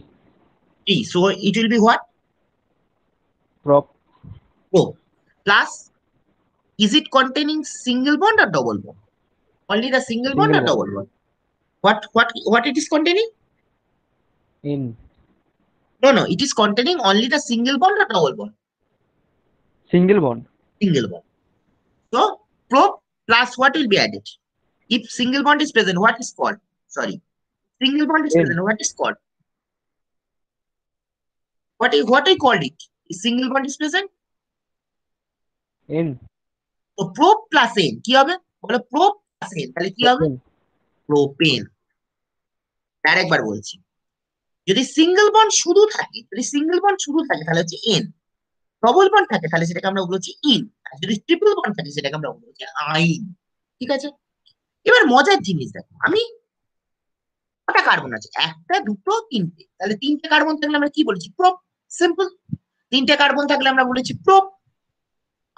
3. So it will be what? Prop. Prop. Plus, is it containing single bond or double bond? Only the single bond or Single double bond? What it is containing? In. No, it is containing only the single bond or double bond? Single bond. Single bond. So prop plus what will be added? If single bond is present, what is called? Sorry. Single bond is In. present, what is called? What I called it? If single bond is present? In. তো prop plus N কি হবে? বলো prop plus N, তাহলে কি হবে? Propane. Propane. আরেকবার বলছি, যদি সিঙ্গেল বন্ড শুধু থাকে, তাহলে হচ্ছে এন। ডবল বন্ড থাকে তাহলে সেটাকে আমরা বলছি ইন। আর যদি ট্রিপল বন্ড থাকে সেটাকে আমরা বলছি আইন। ঠিক আছে, এবার মজার জিনিস দেখো, আমি কটা কার্বন আছে? 1টা 2টো 3টে, তাহলে 3টে কার্বন থাকলে আমরা কি বলেছি? প্রোপ। সিম্পল। 3টে কার্বন থাকলে আমরা বলেছি প্রোপ।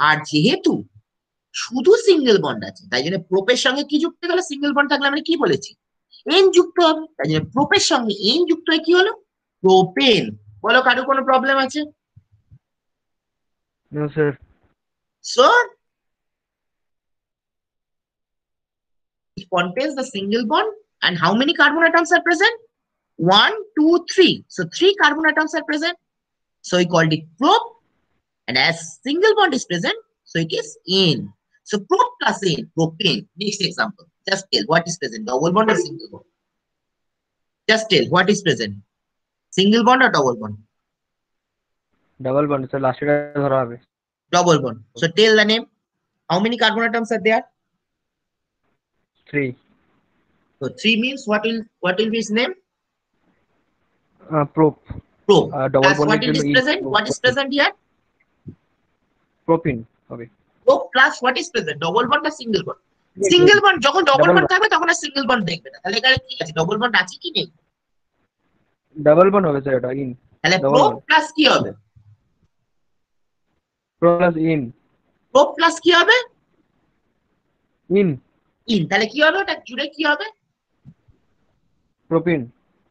আর যেহেতু শুধু সিঙ্গেল বন্ড আছে তাই জন্য প্রোপের সঙ্গে কি যুক্ত হলো? সিঙ্গেল বন্ড থাকলে আমরা কি বলেছি? এন যুক্ত হবে, তাই জন্য প্রোপের সঙ্গে এন যুক্ত হয়ে কি হলো? প্রোপেন। বলো কারো কোনো প্রবলেম আছে? No, sir. So it contains the single bond, and how many carbon atoms are present? 1, 2, 3. So 3 carbon atoms are present, so we called it prop. And as single bond is present, so it is in. So prop plus in, propane. Next example, just tell what is present, double bond or single bond? Just tell what is present, single bond or double bond? Double bond. Sir, last year ধরা হবে. Double bond. So tell the name. How many carbon atoms are there? 3. So 3 means what will be its name? Prop. Prop. Double Plus bond what এর is জন্য present? What is present here? Propane হবে. Prop plus what is present? Double bond or single bond? Single bond, যখন double Double bond bond. থাকবে তখন আর single bond দেখবে না। তাহলে এখানে কি আছে? double bond আছে কি নেই? Double bond হবে স্যার এটা. In. তাহলে Double prop bond. plus কি হবে? Pro plus in. prop plus কি হবে? In. in। তাহলে কি হবে? ওটা জুড়ে কি হবে? Propane.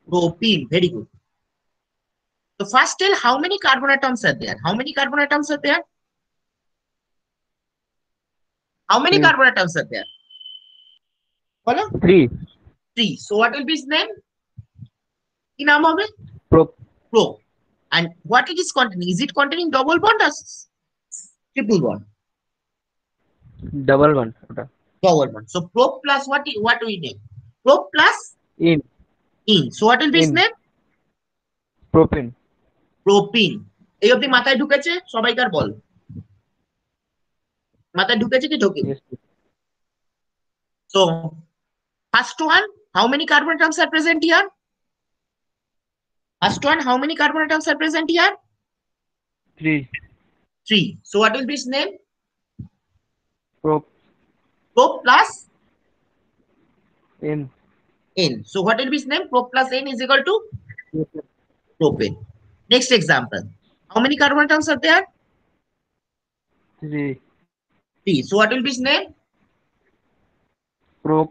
Propene. Very good. So first tell how many carbon atoms are there? How many carbon atoms are there? How many 3. carbon atoms are there? বলো। 3. 3. So what will be his name? কি নাম হবে? Prop. Prop. And what it is containing? Is it containing double bond or triple bond? Double bond ওটা। Double bond. So pro plus what we name? Pro plus in in. So what will be its In. name? Propene. Propene. এই অবধি মাথায় ঢুকেছে সবাইকার বল, মাথায় ঢুকেছে কি ঢোকে? So first one, how many carbon atoms are present here? First one, how many carbon atoms are present here? 3 Three. So what will be its name? prop Pro plus in N. So what will be its name? Pro plus N is equal to propane. Next example. How many carbon atoms are there? 3 Three. So what will be its name? prop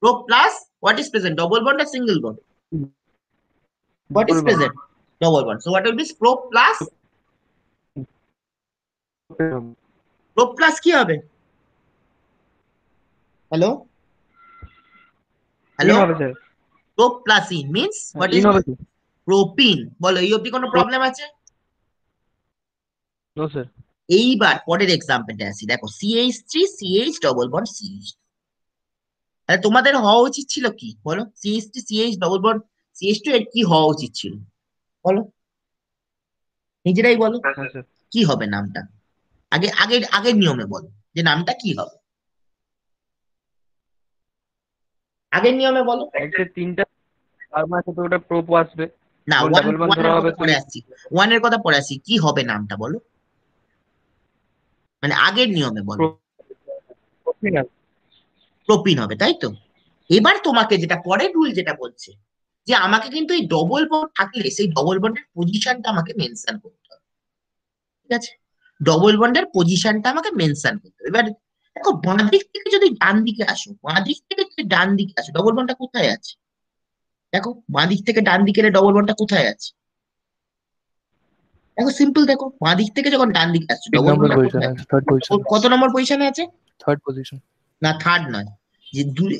Pro plus what is present? Double bond or single bond? What is present? Double bond. So what will be pro plus? Pro plus কি হবে? Hello? In Hello? হবে sir. Pro plus in means what in is হবে কি? propene? বলো এই অবধি কোনো problem আছে? No sir. এইবার পরের এক্সাম্পলটা আসি, দেখো CH3 CH double bond CH। তাহলে তোমাদের হওয়া উচিত ছিল কি বলো? CH3 CH double bond CH2 এর কি হওয়া উচিত ছিল বলো, নিজেরাই বলো হ্যাঁ স্যার। কি হবে নামটা? আগের নিয়মে বলো যে নামটা কি হবে, আগের নিয়মে বলো। একটা 3টা কার্বন আছে তো ওটা প্রোপ আসবে। না, যখন ডাবল বন্ড ধরা ওয়ানের হবে কথা তো পরে আসছি, ওয়ানের কথা পরে আসছি, কি হবে নামটা বলো, মানে আগের নিয়মে বলো। প্রোপিন আসবে। প্রোপিন হবে, তাই তো? এবার তোমাকে যেটা পরের রুল যেটা বলছে যে আমাকে কিন্তু এই ডবল বন্ড থাকলে সেই ডবল বন্ডের পজিশনটা আমাকে মেনশন করতে হবে, ঠিক আছে? ডবল বন্ডের পজিশনটা আমাকে মেনশন করতে হবে। এবার দেখো বাঁ দিক থেকে যদি ডান দিকে আসো, বাঁ দিক থেকে যদি ডান দিকে আসো, ডবল বন্ডটা কোথায় আছে? দেখো বাঁ দিক থেকে ডান দিকে ডবল বন্ডটা কোথায় আছে? দেখো সিম্পল, দেখো বাঁ দিক থেকে যখন ডান দিকে আসছো 3 ডবল নম্বর বন্ডটা পজিশন কোথায়? আছে, থার্ড পজিশন, কত নম্বর পজিশনে আছে? Third position. না থার্ড নয়, যে দুই,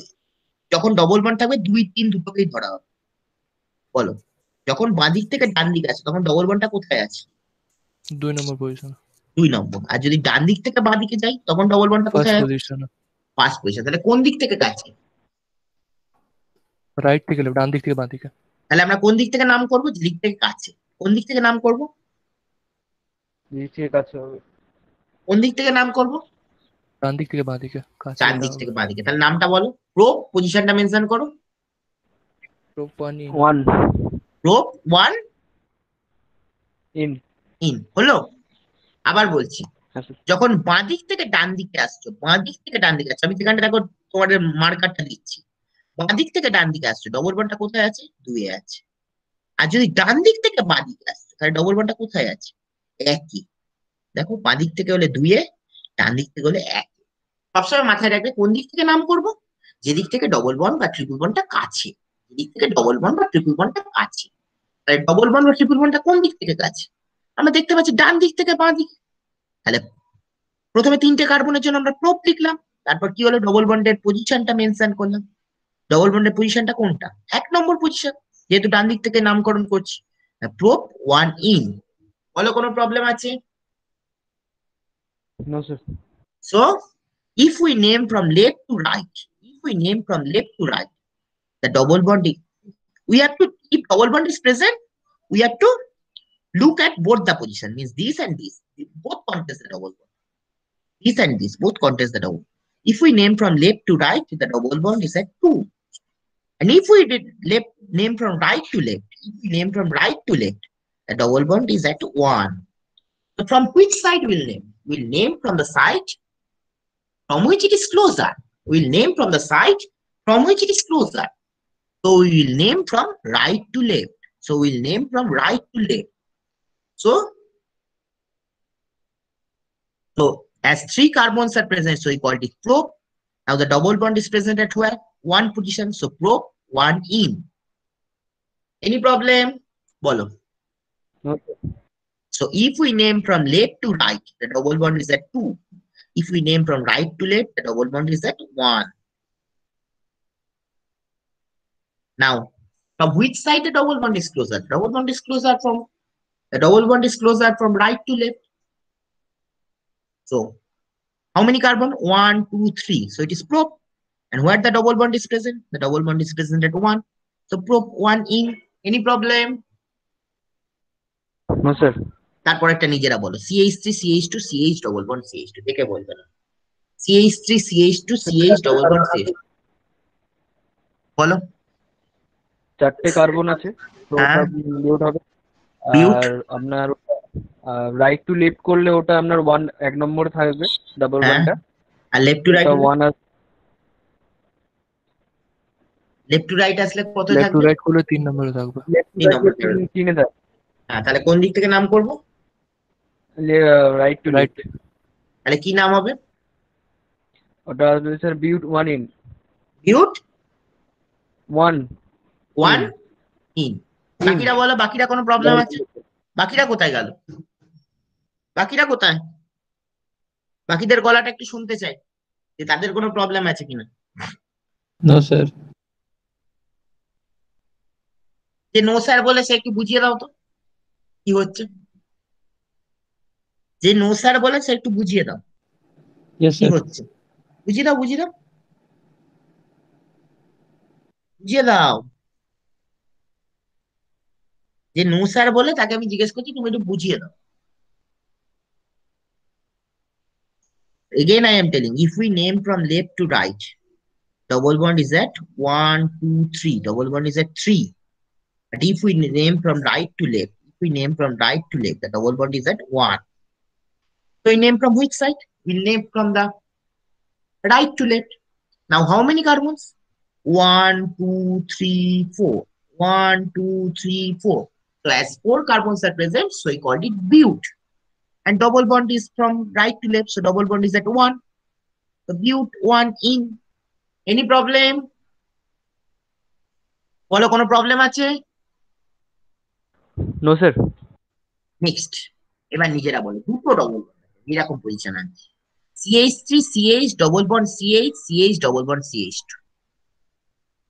যখন ডবল বন্ড থাকবে 2 3 দুটোকেই ধরা হবে। বলো যখন বাঁ দিক থেকে ডান দিকে আছে তখন ডবল বন্ডটা কোথায় আছে? 2 নম্বর পজিশন, 2 নম্বর। আর যদি ডান দিক থেকে বাঁ দিকে যাই তখন ডবল বন্ডটা ফার্স্ট কোথায় আছে? পজিশন। First position. তাহলে কোন দিক থেকে কাছে? রাইট থেকে লেফট, ডান দিক থেকে বাঁ দিকে। তাহলে আমরা কোন দিক থেকে নাম করবো? যে দিক থেকে কাছে। কোন দিক থেকে নাম করব? নিচে কাছে হবে। কোন দিক থেকে নাম করব? ডান দিক থেকে বাঁ দিকে কাছে ডান এটা দিক হবে। থেকে বাঁ দিকে। তাহলে নামটা বলো, প্রো পজিশনটা মেনশন করো। প্রোপানি 1 প্রো 1 ইন। ইন হলো। আবার বলছি, হ্যাঁ স্যার। যখন বাঁ দিক থেকে ডান দিকে আসছো, বাঁ দিক থেকে ডান দিকে আসছো, আমি সেখানটা দেখো তোমাদের মার্কারটা দিচ্ছি, বাঁ দিক থেকে ডান দিকে আসছো ডবল বন্ডটা কোথায় আছে? 2 এ আছে। আর যদি ডান দিক থেকে বাঁ দিকে আসছো তাহলে ডবল বন্ডটা কোথায় আছে? একই। দেখো বাঁ দিক থেকে হলে 2 এ, ডান দিক থেকে হলে 1। সবসময় মাথায় রাখবে কোন দিক থেকে নাম করব? যেদিক থেকে ডবল বন্ড বা ট্রিপল বন্ডটা কাছে, যেদিক থেকে ডবল বন্ড বা ট্রিপল বন্ডটা কাছে। তাহলে ডবল বন্ড বা ট্রিপল বন্ডটা কোন দিক থেকে কাছে? আমরা দেখতে পাচ্ছি ডান দিক থেকে বাঁ দিকে। তাহলে প্রথমে 3টে কার্বনের জন্য আমরা প্রোপ লিখলাম, তারপর কি হলো ডবল বন্ডের পজিশনটা মেনশন করলাম। ডবল বন্ডের পজিশনটা কোনটা? 1 নম্বর পজিশন, যেহেতু ডান দিক থেকে নামকরণ করছি। Prop 1 yne. বলো কোনো প্রবলেম আছে? No sir. So if we name from left to right, if we name from left to right, the double bond, we have to, if double bond is present, we have to look at both the position, means this and this, both contest the double bond. This and this, both contest the double. If we name from left to right, the double bond is at 2. And if we did name from right to left, if we name from right to left, the double bond is at 1. So from which side we'll name? We'll name from the side from which it is closer. We'll name from the side from which it is closer. So we will name from right to left. So we'll name from right to left. So as 3 carbons are present, so we call it probe. Now the double bond is present at where? 1 position. So probe 1 in. Any problem? Bolo. No sir. So if we name from left to right, the double bond is at 2. If we name from right to left, the double bond is at 1. Now, from which side the double bond is closer? Double bond is closer from The double bond is closer from right to left. So how many carbon? 1, 2, 3. So it is prop. And where the double bond is present? The double bond is present at 1. So prop 1 in. Any problem? No sir. তারপর একটা নিজেরা বলো, CH3 CH2 CH double bond CH2, দেখে বলবে না। CH3 CH2 CH double bond CH2, বলো। চারটে carbon আছে, তো হ্যাঁ, ওটা বিউট হবে। বিউট। আর আপনার রাইট টু লেফট করলে ওটা আপনার 1 নম্বর থাকবে ডাবল হ্যাঁ, বন্ডটা। আর লেফট টু রাইট, ওটা 1 আর লেফট টু রাইট আসলে কত लेफ्ट टू থাকবে? राइट করলে 3 নম্বরে থাকবে। লেফট টু 3 রাইট নম্বর থাকবে। 3 থাকে। হ্যাঁ, তাহলে কোন দিক থেকে নাম করব? Right two right. লেফট। তাহলে কি নাম হবে? ওটা আসবে স্যার বিউট 1 ইন। বিউট 1 1 ইন। ইন। বাকিরা বলো, বাকিরা কোনো প্রবলেম আছে? বাকিরা কোথায় গেল? বাকিরা কোথায়? বাকিদের গলাটা একটু শুনতে চাই, যে তাদের কোনো প্রবলেম আছে কিনা। No sir. যে নো স্যার বলে সে একটু বুঝিয়ে দাও তো কি হচ্ছে। যে নো স্যার বলে সে একটু বুঝিয়ে দাও यस কি सर। হচ্ছে। বুঝিয়ে দাও, বুঝিয়ে দাও, বুঝিয়ে দাও। যে নো স্যার বলে তাকে আমি জিজ্ঞেস করছি, তুমি একটু বুঝিয়ে দাও। Again, I am telling, if we name from left to right, double bond is at 1, 2, 3. Double bond is at 3. But if we name from right to left, if we name from right to left, the double bond is at 1. So we name from which side? We name from the right to left. Now, how many carbons? 1, 2, 3, 4. 1, 2, 3, 4. So as 4 carbons are present, so we called it bute. And double bond is from right to left, so double bond is at 1. So bute 1 in. Any problem? বলো, কোনো problem আছে? No sir. Next, এবার নিজেরা বলো, দুটো double bond এরকম position আছে, CH3 CH double bond CH CH double bond CH2,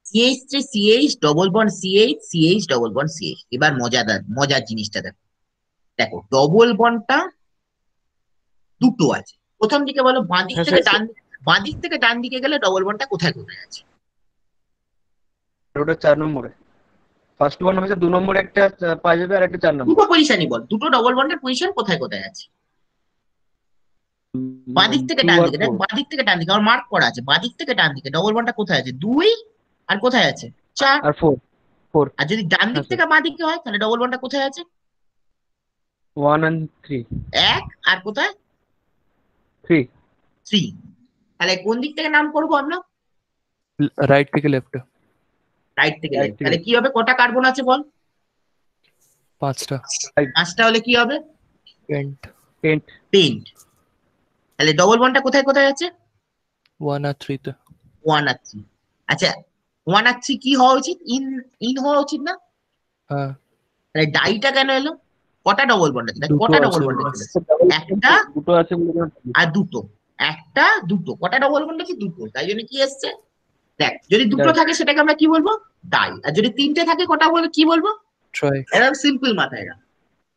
CH3 CH double bond CH CH double bond CH। এবার মজাদার মজার জিনিসটা দেখো, দেখো ডবল বন্ডটা দুটো আছে। প্রথম দিকে বলো, বাঁ দিক হ্যাঁ থেকে স্যার, ডান, বাঁ দিক থেকে ডান দিকে গেলে ডবল বন্ডটা কোথায় কোথায় আছে? ওটা 4 নম্বরে। ফার্স্ট ওয়ান হচ্ছে 2 নম্বরে একটা পাওয়া যাবে, আর একটা 4 নম্বর। দুটো পজিশনই বল, দুটো ডবল বন্ডের পজিশন কোথায় কোথায় আছে? বাঁ দিক থেকে 2 ডান আর দিকে, দেখ 4। বাঁ দিক থেকে ডান দিকে আমার মার্ক করা আছে, বাঁ দিক থেকে ডান দিকে ডবল বন্ডটা কোথায় আছে? 2 আর কোথায় আছে? 4। আর 4। আর যদি ডান দিক হ্যাঁ স্যার, থেকে বাঁ দিকে হয় তাহলে ডবল বন্ডটা কোথায় আছে? 1 and 3। 1 আর কোথায়? 3। 3। তাহলে কোন দিক থেকে নাম করবো আমরা? राइट থেকে लेफ्ट। রাইট থেকে রাইট লেফট। থেকে তাহলে কি হবে, কটা কার্বন আছে বল? 5টা। 5টা হলে কি হবে? পেন্ট। পেন্ট। পেন্ট। তাহলে ডবল বন্ডটা কোথায় কোথায় আছে? 1 আর 3 তে। 1 আর 3। আচ্ছা, 1 আর 3 কি হওয়া উচিত? ইন, ইন হওয়া উচিত না? হ্যাঁ, তাহলে ডাইটা কেন এলো? কটা ডবল বন্ড আছে? দেখ, দুটো কটা ডবল আছে বন্ড বলে। আছে? একটা দুটো আছে বলে আর দুটো। একটা দুটো, কটা ডবল বন্ড আছে? দুটো। তাই জন্য কি এসছে? দেখ, যদি দুটো ডাই। থাকে সেটাকে আমরা কি বলবো? ডাই। আর যদি তিনটে থাকে কটা বলে কি বলবো? ট্রাই। এরকম সিম্পল মাথায় রাখ।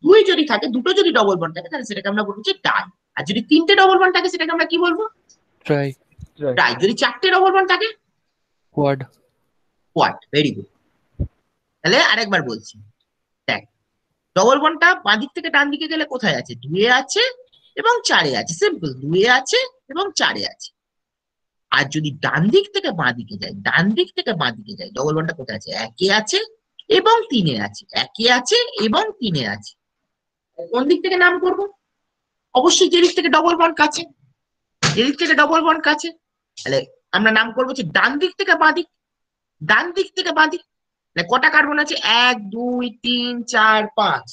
দুই যদি থাকে, দুটো যদি ডবল বন্ড থাকে তাহলে সেটাকে আমরা বলবো যে ডাই। আর যদি তিনটে ডবল বন্ড থাকে সেটাকে আমরা কি বলবো? ট্রাই। ট্রাই। যদি চারটে ডবল বন্ড থাকে, কোয়াড। কোয়াড। Very good. তাহলে আরেকবার বলছি, দেখ, ডবল বন্ডটা বাঁ দিক থেকে ডান দিকে গেলে কোথায় আছে? 2 আছে এবং 4 আছে। সিম্পল, 2 আছে এবং 4 আছে। আর যদি ডান দিক থেকে বাঁ দিকে যায়, ডান দিক থেকে বাঁ দিকে যায়, ডবল বন্ডটা কোথায় আছে? 1 আছে এবং 3 আছে। 1 আছে এবং 3 আছে। কোন দিক থেকে নাম করব? অবশ্যই যে দিক থেকে ডবল বন্ড কাছে, যে দিক থেকে ডবল বন্ড কাছে। তাহলে আমরা নাম করবো যে ডান দিক থেকে বাঁ দিক, ডান দিক থেকে বাঁ দিক। তাহলে কটা কার্বন আছে? 1 2 3 4 5।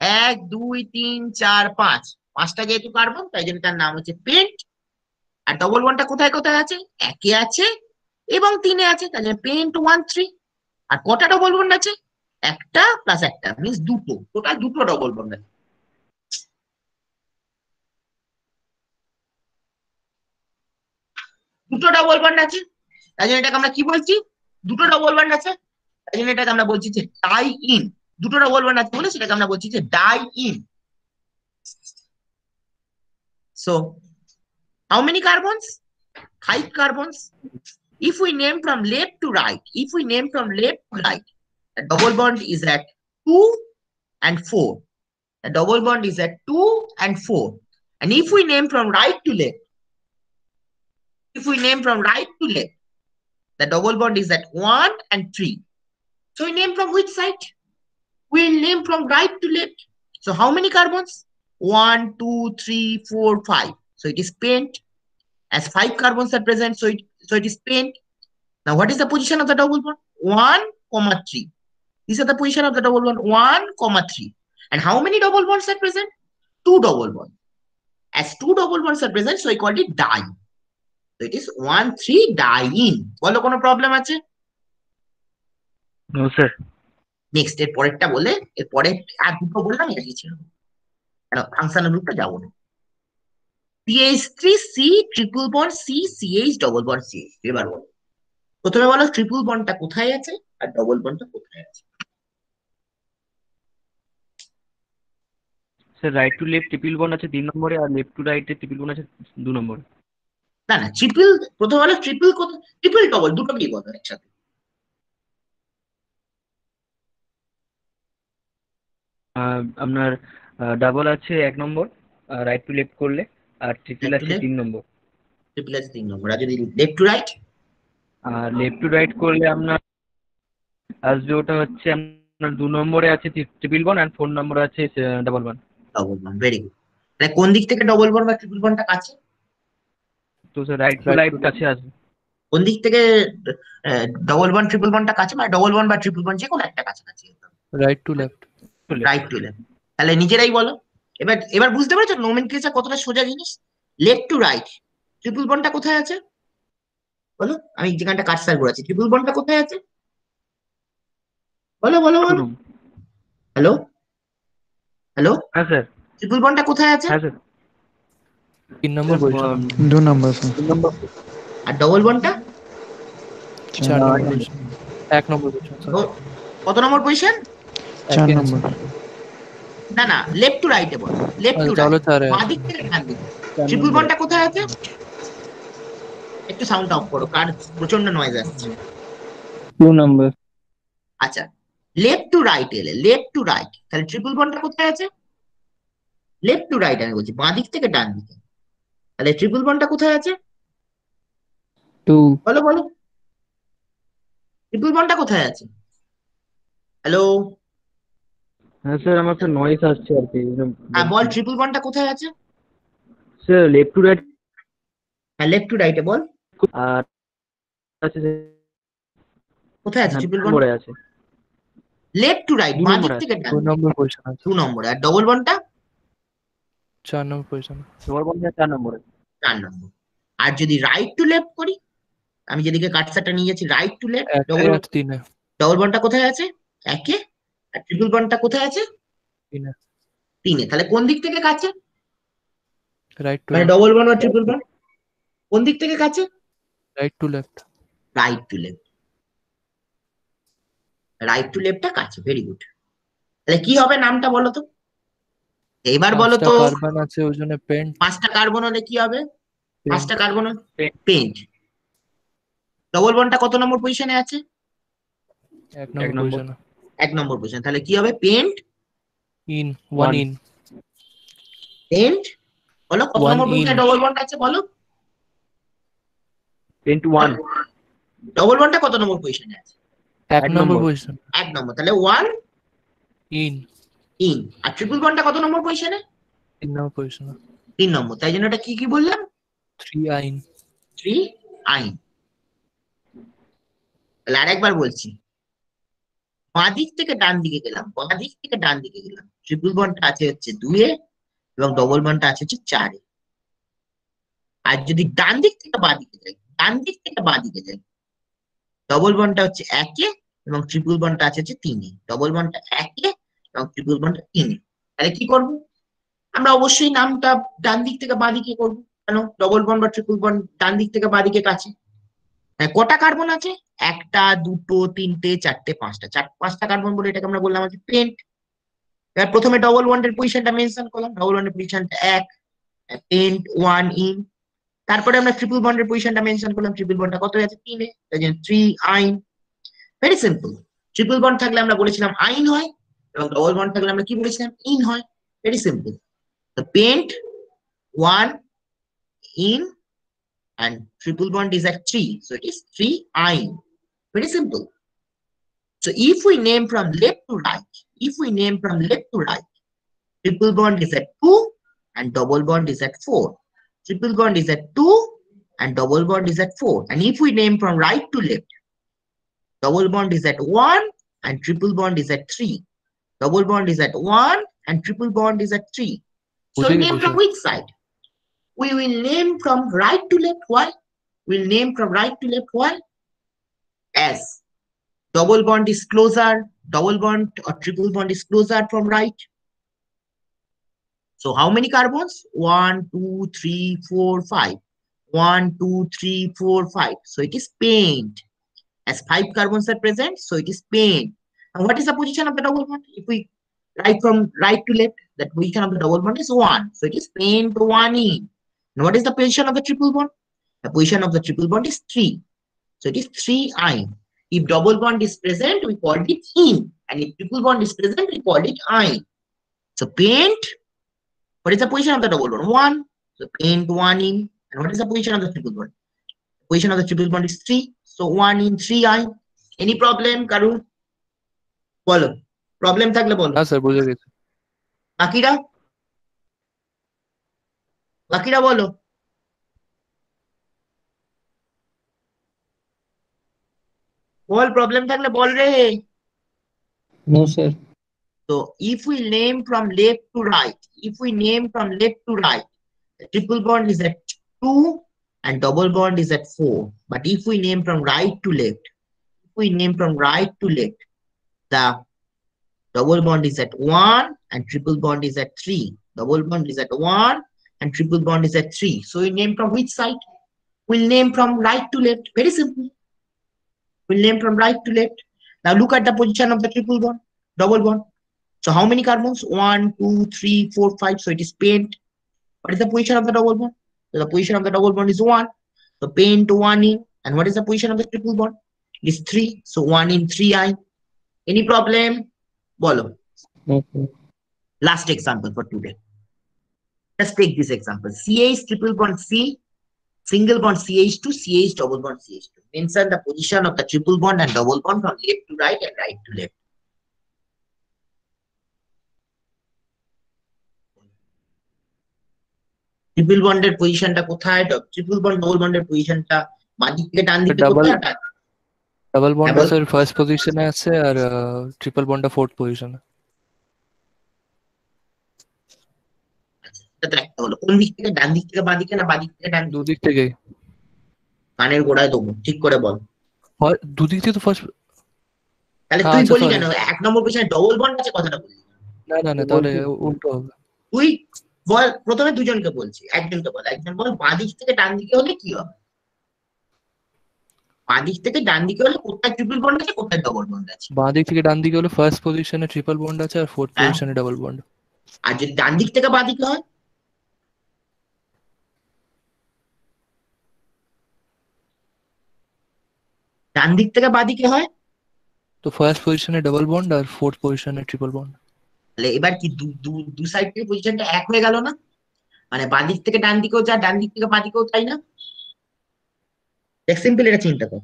1 2 3 4 5। 5টা যেহেতু কার্বন তাই জন্য তার নাম হচ্ছে পেন্ট। আর ডবল বন্ডটা কোথায় কোথায় আছে? 1 আছে এবং 3 আছে, তাহলে পেন্ট 1 3। আর কটা ডবল বন্ড আছে? একটা প্লাস একটা মিন্স দুটো, টোটাল দুটো ডবল বন্ড আছে। দুটো ডবল বন্ড আছে, তাই জন্য এটাকে আমরা কি বলছি? দুটো ডবল বন্ড আছে, তাই জন্য এটাকে আমরা বলছি যে টাই ইন। দুটো ডবল বন্ড আছে বলে সেটাকে আমরা বলছি যে diene. So how many carbons? 5 carbons. If we name from left to right, the double bond is at 2 and 4. The double bond is at 2 and 4. And if we name from right to left, the double bond is at 1 and 3. So we name from which side? We name from right to left. So how many carbons? 1, 2, 3, 4, 5. So it is pent. As 5 carbons are present, so it is pent. Now what is the position of the double bond? 1, 3. These are the position of the double bond, 1, 3. And how many double bonds are present? 2 double bonds. As 2 double bonds are present, so I called it diene. So it is 1, 3 diene. বলো কোনো problem আছে? No sir. Next এর পরেরটা বলে, এর পরে আর দুটো বললাম এটা কি ছিল? ফাংশনাল গ্রুপটা যাবো না। CH3C triple bond CH double bond CH। এবার বলো, প্রথমে বলো ট্রিপল বন্ডটা কোথায় আছে আর ডবল বন্ডটা কোথায় আছে? Sir right to left triple bond আছে 3 নম্বরে, আর লেফট টু রাইট এ ট্রিপল বন্ড আছে 2 নম্বরে। না না, ট্রিপল প্রথমে বলো ট্রিপল কোথায়, ট্রিপল ডবল দুটোকেই বলো একসাথে। আপনার ডাবল আছে 1 নম্বর রাইট টু লেফট করলে, আর ট্রিপল Right to আছে left? 3 নম্বর। ট্রিপল আছে 3 নম্বর। আর যদি লেফট টু রাইট? আর লেফট টু রাইট করলে আপনার আসবে ওটা হচ্ছে আপনার 2 নম্বরে আছে ট্রিপল বন্ড, আর 4 নম্বরে আছে double bond. Double bond, very good. তাহলে কোন দিক থেকে ডবল বন্ড বা ট্রিপল বন্ডটা কাছে? তো sir right two Right right to কাছে আসবে। কোন দিক থেকে ডবল বন্ড ট্রিপল বন্ডটা কাছে? মানে ডবল বন্ড বা ট্রিপল বন্ড যে কোনো একটা কাছাকাছি। right to left. Right to left. তাহলে নিজেরাই বলো। এবার বুঝতে পেরেছো নোমেনক্লেচার কতটা সোজা জিনিস? লেফট টু রাইট ট্রিপল বন্ডটা কোথায় আছে বলো? আমি যেখানটা কাটসার ঘোরাচ্ছি ট্রিপল বন্ডটা কোথায় আছে? বলো বলো বলো। হ্যালো হ্যালো, হ্যাঁ স্যার। ট্রিপল বন্ডটা কোথায় আছে? হ্যাঁ sir. 3 number position. 2 number sir. 2 নম্বর। আর ডবল বন্ডটা 4 আহ, number position. 1 number position. Sir. কত নম্বর পজিশন? 4 Again, number. না না, লেফট টু রাইটে বলো। লেফট টু তাহলে রাইট, 4 এ বাঁ আছে। দিক থেকে ডান দিকে। ট্রিপল বন্ডটা কোথায় আছে? একটু সাউন্ড অফ করো, কার প্রচন্ড নয়েজ আসছে। 2 number. আচ্ছা, লেফট টু রাইট এলে, লেফট টু রাইট, তাহলে ট্রিপল বন্ডটা কোথায় আছে? লেফট টু রাইট আমি বলছি, বাঁ দিক থেকে ডান দিকে। তাহলে ট্রিপল বন্ডটা কোথায় আছে? 2. বলো বলো, ট্রিপল বন্ডটা কোথায় আছে? হ্যালো, হ্যাঁ স্যার, আমার তো নয়েজ আসছে আর কি। বল ট্রিপল বন্ডটা কোথায় আছে? Sir left to right. হ্যাঁ, লেফট টু রাইটে বল আর আছে কোথায় আছে ট্রিপল বন্ড? নম্বরে আছে। লেফট টু রাইট, 2 বাঁ দিক নম্বরে আছে। থেকে ডান 2 number position আছে। 2 নম্বরে। আর ডবল বন্ডটা 4 number position. ডবল বন্ড 4 নম্বরে। 4 নম্বর। আর যদি রাইট টু লেফট করি, আমি যেদিকে কাটসারটা নিয়ে যাচ্ছি রাইট টু লেফট, 1 আর 3 এ। ডবল বন্ডটা কোথায় আছে? 1 এ। আর ট্রিপল বন্ডটা কোথায় আছে? 3 এ। 3 এ। তাহলে কোন দিক থেকে কাছে? Right to মানে left. ডবল বন্ড বা ট্রিপল বন্ড কোন দিক থেকে কাছে? Right to left. Right to left. Right to লেফটটা কাছে, ভেরি গুড। তাহলে কি হবে নামটা বলো তো? এবার বলো 5টা তো, কার্বন আছে ওই জন্য পেন্ট। 5টা কার্বন হলে কি হবে? 5টা কার্বন পেন্ট। ডবল বন্ডটা কত নম্বর পজিশনে আছে? 1 number নম্বর। position. 1 নম্বর পজিশন। তাহলে কি হবে? Pent In 1 One. in. Pent. বলো কত One নম্বর পজিশনে in. ডবল বন্ড আছে বলো? 21। ডবল বন্ডটা কত নম্বর পজিশনে আছে? 1 number number. position. 1 নম্বর। তাহলে 1 In ইন। আর ট্রিপল বন্ডটা কত নম্বর পজিশনে? 3 number position. 3 নম্বর। তাই জন্য এটা কি কি বললাম? 3 in. 3 আইন। তাহলে আরেকবার বলছি, বাঁ দিক থেকে ডান দিকে গেলাম, বাঁ দিক থেকে ডান দিকে গেলাম। ট্রিপল বন্ডটা আছে হচ্ছে 2 এ এবং ডবল বন্ডটা আছে হচ্ছে 4 এ। আর যদি ডান দিক থেকে বাঁ দিকে যাই, ডান দিক থেকে বাঁ দিকে যাই, ডবল বন্ডটা হচ্ছে 1 এ এবং ট্রিপল বন্ডটা আছে হচ্ছে 3 এ। ডবল বন্ডটা 1 এ এবং ট্রিপল বন্ডটা 3 এ। তাহলে কি করব? আমরা অবশ্যই নামটা ডান দিক থেকে বাঁ দিকে করবো। কেন? ডবল বন্ড বা ট্রিপল বন্ড ডান দিক থেকে বাঁ দিকে কাছে। কটা কার্বন আছে? একটা, দুটো, তিনটে, চারটে, পাঁচটা কার্বন বলে এটাকে আমরা বললাম হচ্ছে পেন্ট। এবার প্রথমে ডবল বন্ডের পজিশনটা মেনশন করলাম, ডবল বন্ডের পজিশনটা 1, পেন্ট 1 ইন। তারপরে আমরা ট্রিপল বন্ডের পজিশনটা মেনশন করলাম, ট্রিপল বন্ডটা কত আছে 3 এ, তাই জন্য 3 আইন। Very simple. ট্রিপল বন্ড থাকলে আমরা বলেছিলাম আইন হয়, এবং ডবল বন্ড থাকলে আমরা কি বলেছিলাম ইন হয়। Very simple. তো paint 1 in and triple bond is at 3, so it is 3 ion. Very simple. So if we name from left to right, triple bond is at 2 and double bond is at 4. Triple bond is at 2 and double bond is at 4. And if we name from right to left, double bond is at 1 and triple bond is at 3. Double bond is at 1 and triple bond is at 3. So বুঝে we গেছি name from sir. which side? We will name from right to left. Why? We'll name from right to left. Why? As double bond is closer, double bond or triple bond is closer from right. So how many carbons? 1, 2, 3, 4, 5. 1, 2, 3, 4, 5. So it is paint. As 5 carbons are present, so it is paint. And what is the position of the double bond? If we write from right to left, the position of the double bond is 1. So it is paint 1 in. And what is the position of the triple bond? The position of the triple bond is 3. So it is 3 ion. If double bond is present, we call it in. And if triple bond is present, we call it ion. So paint, what is the position of the double bond? 1. So paint 1 in. And what is the position of the triple bond? The position of the triple bond is 3. So 1 in 3 ion. Any problem, Karu? Bolo. Problem থাকলে বলো। না sir বুঝে গেছি। বাকিরা বাকিরা বলো। বল problem থাকলে বল রে। No sir. So if we name from left to right, the triple bond is at 2 and double bond is at 4. But if we name from right to left, the double bond is at 1 and triple bond is at 3. Double bond is at 1 and triple bond is at 3. So we name from which side? We'll name from right to left. Very simple. We'll name from right to left. Now look at the position of the triple bond, double bond. So how many carbons? 1, 2, 3, 4, 5. So it is paint. What is the position of the double bond? So the position of the double bond is 1. So paint 1 in. And what is the position of the triple bond? It is 3. So 1 in 3 ion. Any problem? Bolo. Last example for today. Let's take this example. CH triple bond C, single bond CH2, CH double bond CH2. Mention the position of the triple bond and double bond from left to right and right to left. Triple বন্ডের পজিশনটা কোথায়? Triple bond double বন্ডের পজিশনটা বাঁ দিক থেকে ডান দিকে double কোথায়? ডাবল বন্ডটা বল। স্যার ফার্স্ট পজিশনে আছে আর ট্রিপল বন্ডটা ফোর্থ পজিশনে। এটা তো একটা হলো। কোন দিক থেকে? ডান দিক থেকে বাঁ দিকে না বাঁ দিক থেকে ডান দিকে? দুদিক থেকেই। কানের গোড়ায় দেবো, ঠিক করে বল। দুদিক থেকে তো ফার্স্ট। তাহলে হ্যাঁ তুই আচ্ছা বলি সরি। কেন 1 নম্বর পজিশনে ডবল বন্ড আছে কথাটা বললি? না না না তাহলে উল্টো হবে। তুই বল, প্রথমে দুজনকে বলছি, একজনকে বল, একজন বল বাঁ দিক থেকে ডান দিকে হলে কি হবে? বাঁ দিক থেকে ডান দিকে হলে কোথায় ট্রিপল বন্ড আছে, কোথায় ডবল বন্ড আছে? বাঁ দিক থেকে ডান দিকে হলে ফার্স্ট পজিশনে ট্রিপল বন্ড আছে আর ফোর্থ হ্যাঁ, পজিশনে ডাবল বন্ড। আর যদি ডান দিক থেকে বাঁ দিকে হয়? ডান দিক থেকে বাঁ দিকে হয় তো ফার্স্ট পজিশনে ডাবল বন্ড আর ফোর্থ পজিশনে ট্রিপল বন্ড। তাহলে এবার কি দু সাইড থেকে পজিশনটা এক হয়ে গেল না? মানে বাঁ দিক থেকে ডান দিকেও যা, ডান দিক থেকে বাঁ দিকেও তাই না? দেখ সিম্পল এটা চিন্তা কর।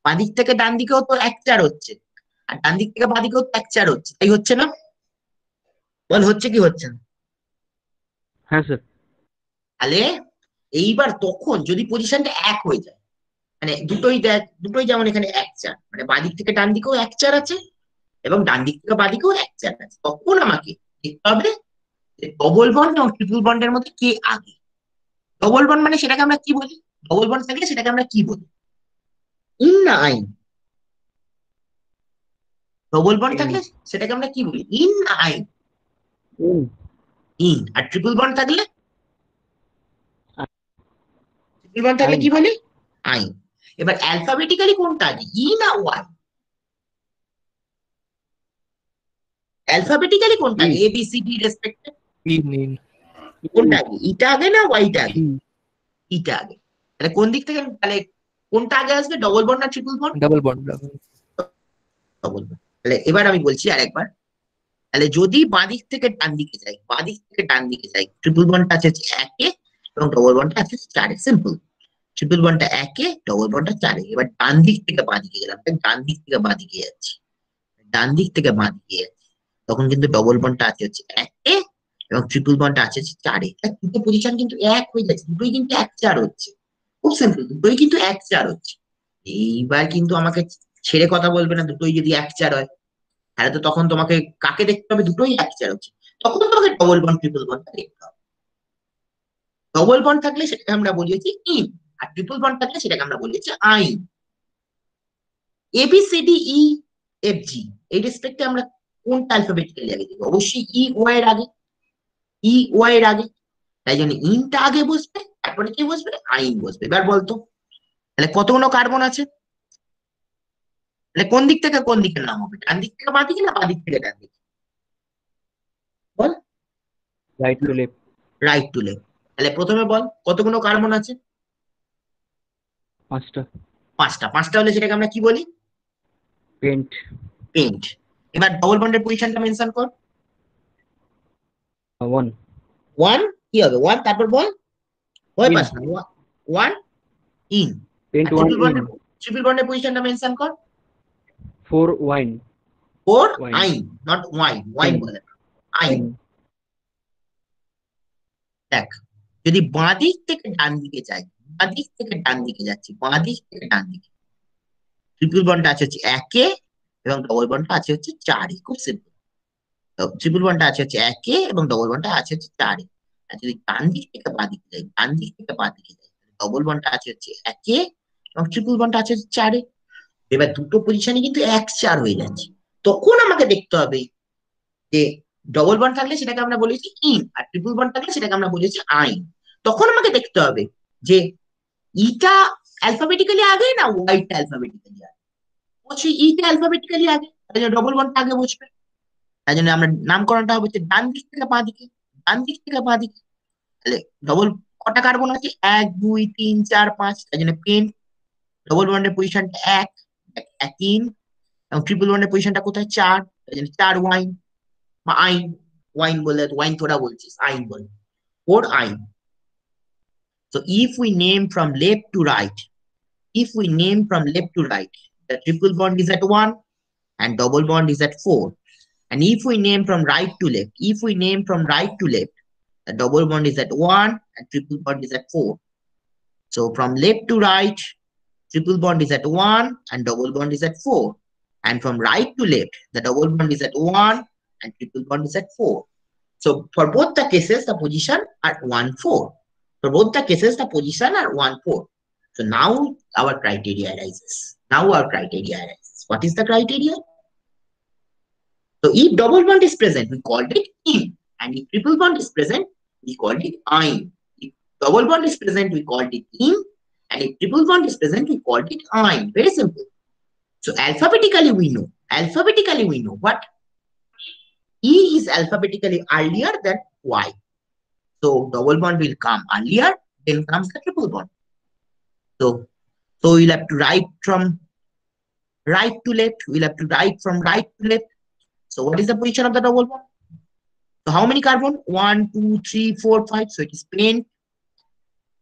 বাঁ দিক থেকে ডান দিকেও তো এক চার হচ্ছে, আর ডান দিক থেকে বাঁ দিকেও তো এক চার হচ্ছে, তাই হচ্ছে না? বল হচ্ছে কি হচ্ছে না? হ্যাঁ স্যার। তাহলে এইবার তখন যদি পজিশনটা এক হয়ে যায়, মানে দুটোই দেখ, দুটোই যেমন এখানে এক চার, মানে বাঁ দিক থেকে ডান দিকেও এক চার আছে এবং ডান দিক থেকে বাঁ দিকেও এক চার আছে, তখন আমাকে দেখতে হবে ডবল বন্ড এবং ট্রিপল বন্ডের মধ্যে কে আগে। ডবল বন্ড মানে সেটাকে আমরা কি বলি? ডবল বন্ড থাকলে সেটাকে আমরা কি বলি? ইন না আইন? ডবল বন্ড থাকলে সেটাকে আমরা কি বলি? ইন না আইন? ইন। আর ট্রিপল বন্ড থাকলে কি বলি? আইন। এবার অ্যালফাবেটিক্যালি কোনটা আগে, ই না ওয়াই? অ্যালফাবেটিক্যালি কোনটা আগে, E. A B C D রেসপেক্টে? in কোনটা আগে, ইটা আগে না ওয়াইটা আগে? E ইটা আগে। তাহলে কোন দিক থেকে, তাহলে কোনটা আগে আসবে, ডবল বন্ড না triple bond? double bond double double bond. তাহলে এবার আমি বলছি আরেকবার, তাহলে যদি বাঁদিক থেকে ডান দিকে যাই, বাঁদিক থেকে ডান দিকে যাই, ট্রিপল বন্ডটা আছে হচ্ছে একে এবং ডবল বন্ডটা আছে হচ্ছে চারে, সিম্পল। ট্রিপল বন্ডটা একে, ডবল বন্ডটা চারে। এবার ডান দিক থেকে বাঁ দিকে গেলাম, তাই ডান দিক থেকে বাঁ দিকে যাচ্ছি, ডান দিক থেকে বাঁ দিকে যাচ্ছি, তখন কিন্তু ডবল বন্ডটা আছে হচ্ছে একে এবং ট্রিপল বন্ডটা আছে হচ্ছে চারে। তাই দুটো পজিশন কিন্তু এক হয়ে যাচ্ছে, দুটোই কিন্তু এক চার হচ্ছে। খুব সিম্পল, দুটোই কিন্তু এক চার হচ্ছে। এইবার কিন্তু আমাকে ছেড়ে কথা বলবে না, দুটোই যদি এক চার হয়, তাহলে তো তখন তোমাকে কাকে দেখতে হবে, দুটোই এক চার হচ্ছে, তখন তোমাকে ডবল বন্ড ট্রিপল বন্ডটা দেখতে হবে। ডবল বন্ড থাকলে সেটাকে আমরা বলি হচ্ছে ইন, আর ট্রিপল বন্ড থাকলে সেটাকে আমরা বলি হচ্ছে yne. A B C D E F G, এই রেসপেক্টে আমরা কোনটা অ্যালফাবেটিক্যালি আগে দিব? অবশ্যই ই ওয়াই এর আগে, ই ওয়াই এর আগে। তাই জন্য ইনটা আগে বসবে, তারপরে কি বসবে, আইন বসবে। এবার বলতো তাহলে কতগুলো কার্বন আছে, তাহলে কোন দিক থেকে কোন দিকের নাম হবে, ডান দিক থেকে বাঁ দিকে না বাঁ দিক থেকে ডান দিকে? বল। Right to left. Right to left. তাহলে প্রথমে বল কতগুলো কার্বন আছে? 5টা. পাঁচটা। পাঁচটা হলে সেটাকে আমরা কি বলি? Pent. পেন্ট। এবার ডবল বন্ডের পজিশনটা মেনশন কর। 1. ওয়ান, কি হবে ওয়ান, তারপর বল, ভয় In. পাস না, ওয়ান ইন। Pent আর 1 ট্রিপল বন্ডের, in. ট্রিপল বন্ডের পজিশনটা মেনশন কর। 4 wine. Four Wine. Yne, not wine, wine N. বলে না, আইন। N. দেখ, যদি বাঁ দিক থেকে ডান দিকে যাই, বাঁ দিক থেকে ডান দিকে যাচ্ছি, বাঁ দিক থেকে ডান দিকে, ট্রিপল বন্ডটা আছে হচ্ছে একে এবং ডবল বন্ডটা আছে হচ্ছে চারে, খুব সিম্পল। ট্রিপল বন্ডটা আছে হচ্ছে একে এবং ডবল বন্ডটা আছে হচ্ছে চারে। আর যদি ডান দিক থেকে বাঁ দিকে যাই, ডান দিক থেকে বাঁ দিকে যাই, ডবল বন্ডটা আছে হচ্ছে একে এবং ট্রিপল বন্ডটা আছে হচ্ছে চারে। এবার দুটো পজিশনে কিন্তু এক চার হয়ে যাচ্ছে, তখন আমাকে দেখতে হবে যে ডবল বন্ড থাকলে সেটাকে আমরা বলেছি ইন, আর ট্রিপল বন্ড থাকলে সেটাকে আমরা বলেছি আইন। তখন আমাকে দেখতে হবে যে ইটা অ্যালফাবেটিক্যালি আগে না ওয়াইটা অ্যালফাবেটিক্যালি আগে। অবশ্যই ইটা অ্যালফাবেটিক্যালি আগে, তাই জন্য ডবল বন্ডটা আগে বসবে। তাই জন্য আমরা নামকরণটা হবে হচ্ছে ডান দিক থেকে বাঁ দিকে, ডান দিক থেকে বাঁ দিকে। তাহলে ডবল কটা কার্বন আছে, এক দুই তিন চার পাঁচ, তাই জন্য পেন। ডবল বন্ডের পজিশনটা এক, এক ইন, এবং ট্রিপল বন্ডের পজিশনটা কোথায়, চার, তাই জন্য চার ওয়াইন বা আইন। ওয়াইন বলে, ওয়াইন তোরা বলছিস, আইন বল, ফোর আইন। So if we name from left to right, if we name from left to right, the triple bond is at 1 and double bond is at 4. And if we name from right to left, if we name from right to left, the double bond is at 1 and triple bond is at 4. So from left to right, triple bond is at 1 and double bond is at 4. And from right to left, the double bond is at 1 and triple bond is at 4. So for both the cases, the position are 1, 4. For both the cases, the position are 1, 4. So now our criteria arises. Now our criteria arises. What is the criteria? So if double bond is present, we called it in. And if triple bond is present, we called it ein. If double bond is present, we called it in. And if triple bond is present, we called it ein. Very simple. So alphabetically we know. Alphabetically we know what? E is alphabetically earlier than Y. So double bond will come earlier, then comes the triple bond. So we'll have to write from right to left. We'll have to write from right to left. So what is the position of the double bond? So how many carbon? 1, 2, 3, 4, 5. So it is pent.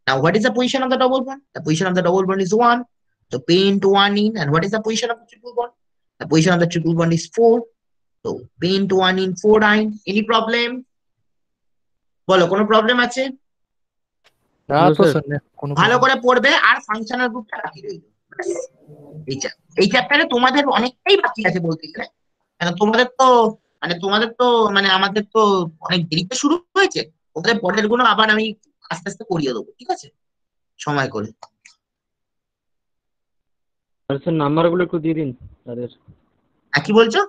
Now what is the position of the double bond? The position of the double bond is 1. So pent 1 in. And what is the position of the triple bond? The position of the triple bond is 4. So pent 1 in, 4 in. Any problem? বলো, কোনো problem আছে? না No, তো sir. Sir না কোনো ভালো problem করে পড়বে আর ফাংশনাল গ্রুপটা বাকি রইল। এই চ্যাপ্টারে তোমাদের অনেকটাই বাকি আছে বলতে গেলে। কেন তোমাদের তো আমাদের তো অনেক দেরিতে শুরু হয়েছে। ওদের পরের গুলো আবার আমি আস্তে আস্তে করিয়ে দেবো, ঠিক আছে, সময় করে। আর স্যার নাম্বারগুলো একটু দিয়ে দিন তাদের। আর কি বলছো?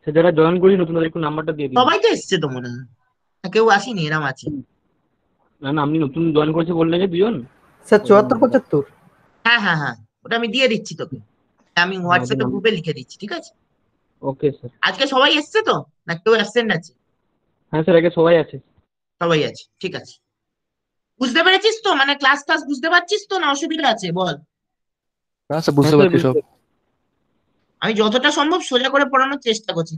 সে যারা জয়েন করেছে নতুন তাদের একটু নাম্বারটা দিয়ে দিন। সবাই তো এসছে তো মনে হয়, না কেউ আসেনি, এরম আছে। না না, আপনি নতুন জয়েন করেছে বললেন যে দুজন। স্যার 74 75। হ্যাঁ হ্যাঁ হ্যাঁ, ওটা আমি দিয়ে দিচ্ছি তোকে, আমি হোয়াটসঅ্যাপে গ্রুপে লিখে দিচ্ছি, ঠিক আছে? Okay sir. আজকে সবাই এসছে তো, না কেউ অ্যাবসেন্ট আছে? হ্যাঁ স্যার, আগে সবাই আছে। সবাই আছে, ঠিক আছে। বুঝতে পেরেছিস তো, মানে ক্লাস ক্লাস বুঝতে পারছিস তো, না অসুবিধা আছে বল? না স্যার, হ্যাঁ বুঝতে স্যার, পারছি সব। আমি যতটা সম্ভব সোজা করে পড়ানোর চেষ্টা করছি।